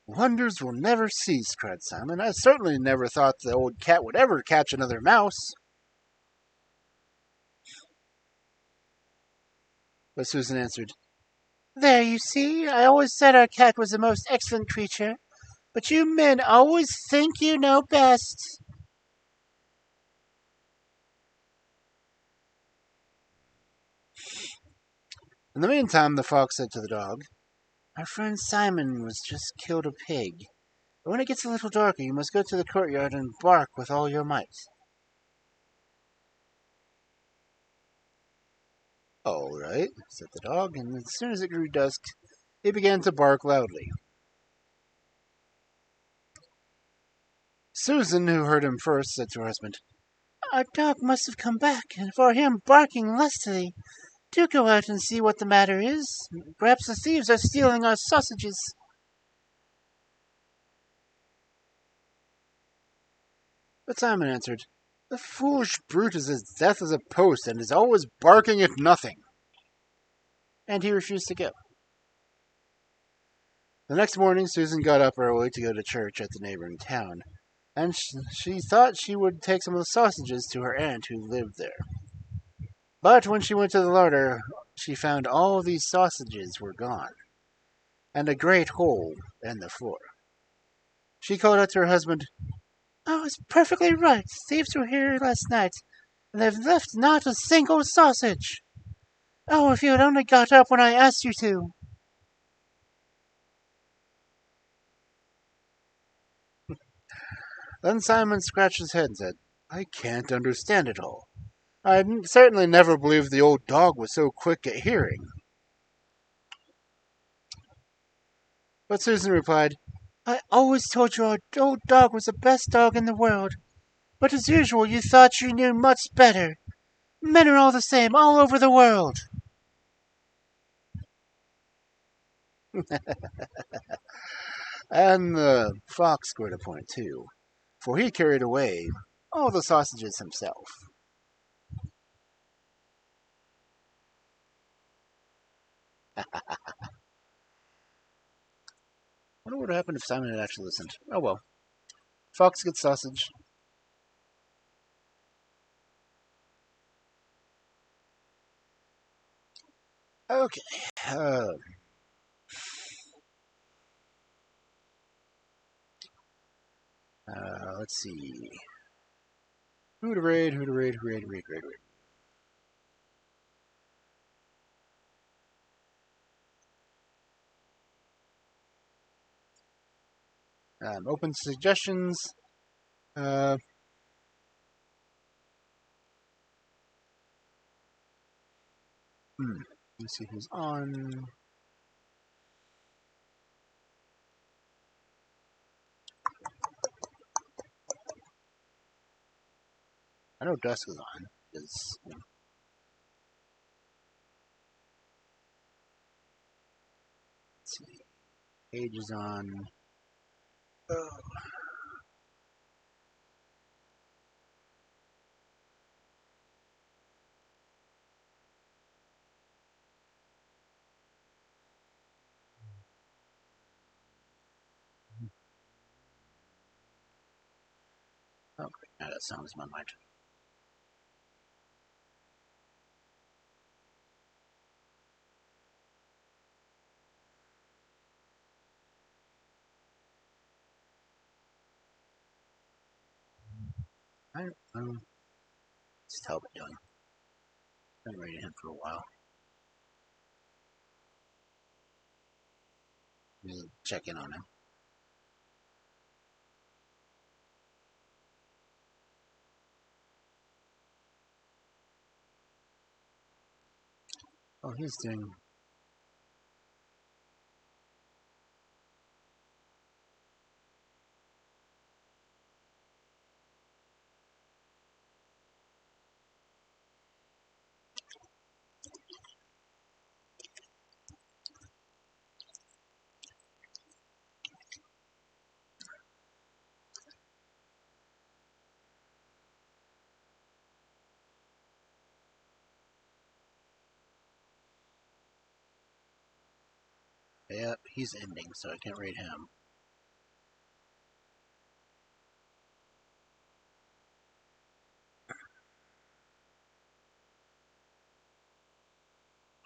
"Wonders will never cease," cried Simon. "I certainly never thought the old cat would ever catch another mouse." But Susan answered, "There, you see, I always said our cat was a most excellent creature, but you men always think you know best." In the meantime, the fox said to the dog, "Our friend Simon was just killed a pig. But when it gets a little darker, you must go to the courtyard and bark with all your might." "All right," said the dog, and as soon as it grew dusk, he began to bark loudly. Susan, who heard him first, said to her husband, "Our dog must have come back, and for him barking lustily. Do go out and see what the matter is. Perhaps the thieves are stealing our sausages." But Simon answered, "The foolish brute is as deaf as a post, and is always barking at nothing." And he refused to go. The next morning Susan got up early to go to church at the neighboring town, and she thought she would take some of the sausages to her aunt who lived there. But when she went to the larder, she found all these sausages were gone, and a great hole in the floor. She called out to her husband, "Oh, it's perfectly right. Thieves were here last night, and they've left not a single sausage. Oh, if you had only got up when I asked you to." Then Simon scratched his head and said, I can't understand it all. I certainly never believed the old dog was so quick at hearing. But Susan replied, I always told you our old dog was the best dog in the world. But as usual, you thought you knew much better. Men are all the same, all over the world. And the fox scored a point too, for he carried away all the sausages himself. I wonder what would happen if Simon had actually listened. Oh well. Fox gets sausage. Okay. Let's see. Who to raid, who to raid, who raid, raid, raid, raid. Open suggestions. Uh, Let's see who's on. I know Dusk is on. Let's see. Page is on. Oh, great. Now that song's in my mind. I don't know. What's Talbot doing? I've been reading him for a while. Just check in on him. Oh, he's doing. Yep, he's ending, so I can't rate him.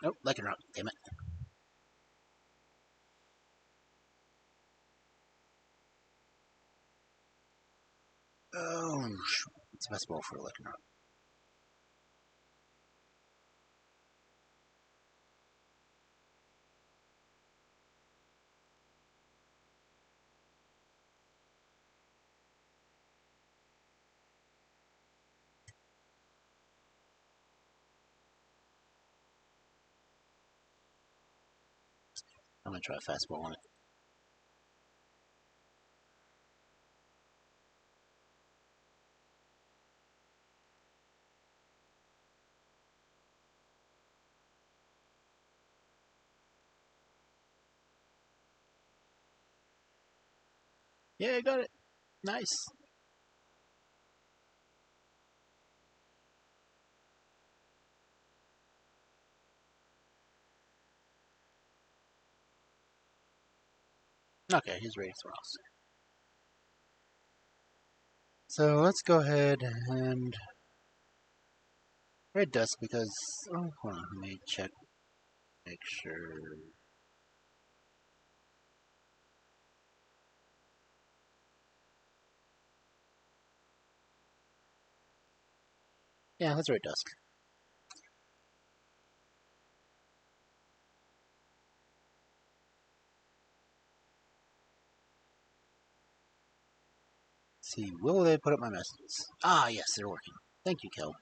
Nope, Lycanroc, damn it. Oh, it's best ball for Lycanroc. I'm gonna try a fastball on it. Yeah, I got it. Nice. Okay, he's ready to ross. So let's go ahead and Red Dusk because oh, hold on, let me check, make sure. Yeah, let's Red Dusk. see, will they put up my messages? Ah, yes, they're working. Thank you, Kel.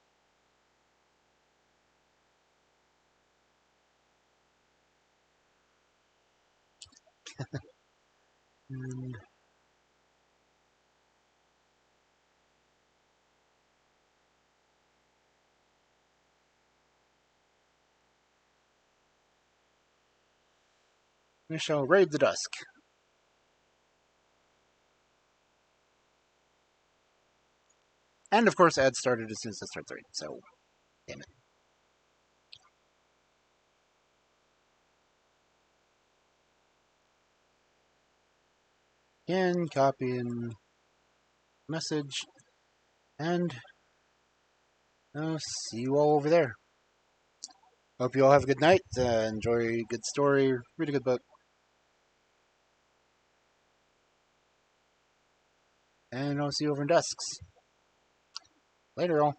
And we shall raid the dusk. And of course, ads started as soon as I started the raid, so damn it. Again, copy and message, and I'll see you all over there. Hope you all have a good night. Enjoy a good story. Read a good book. And I'll see you over in Dusks. Later, all.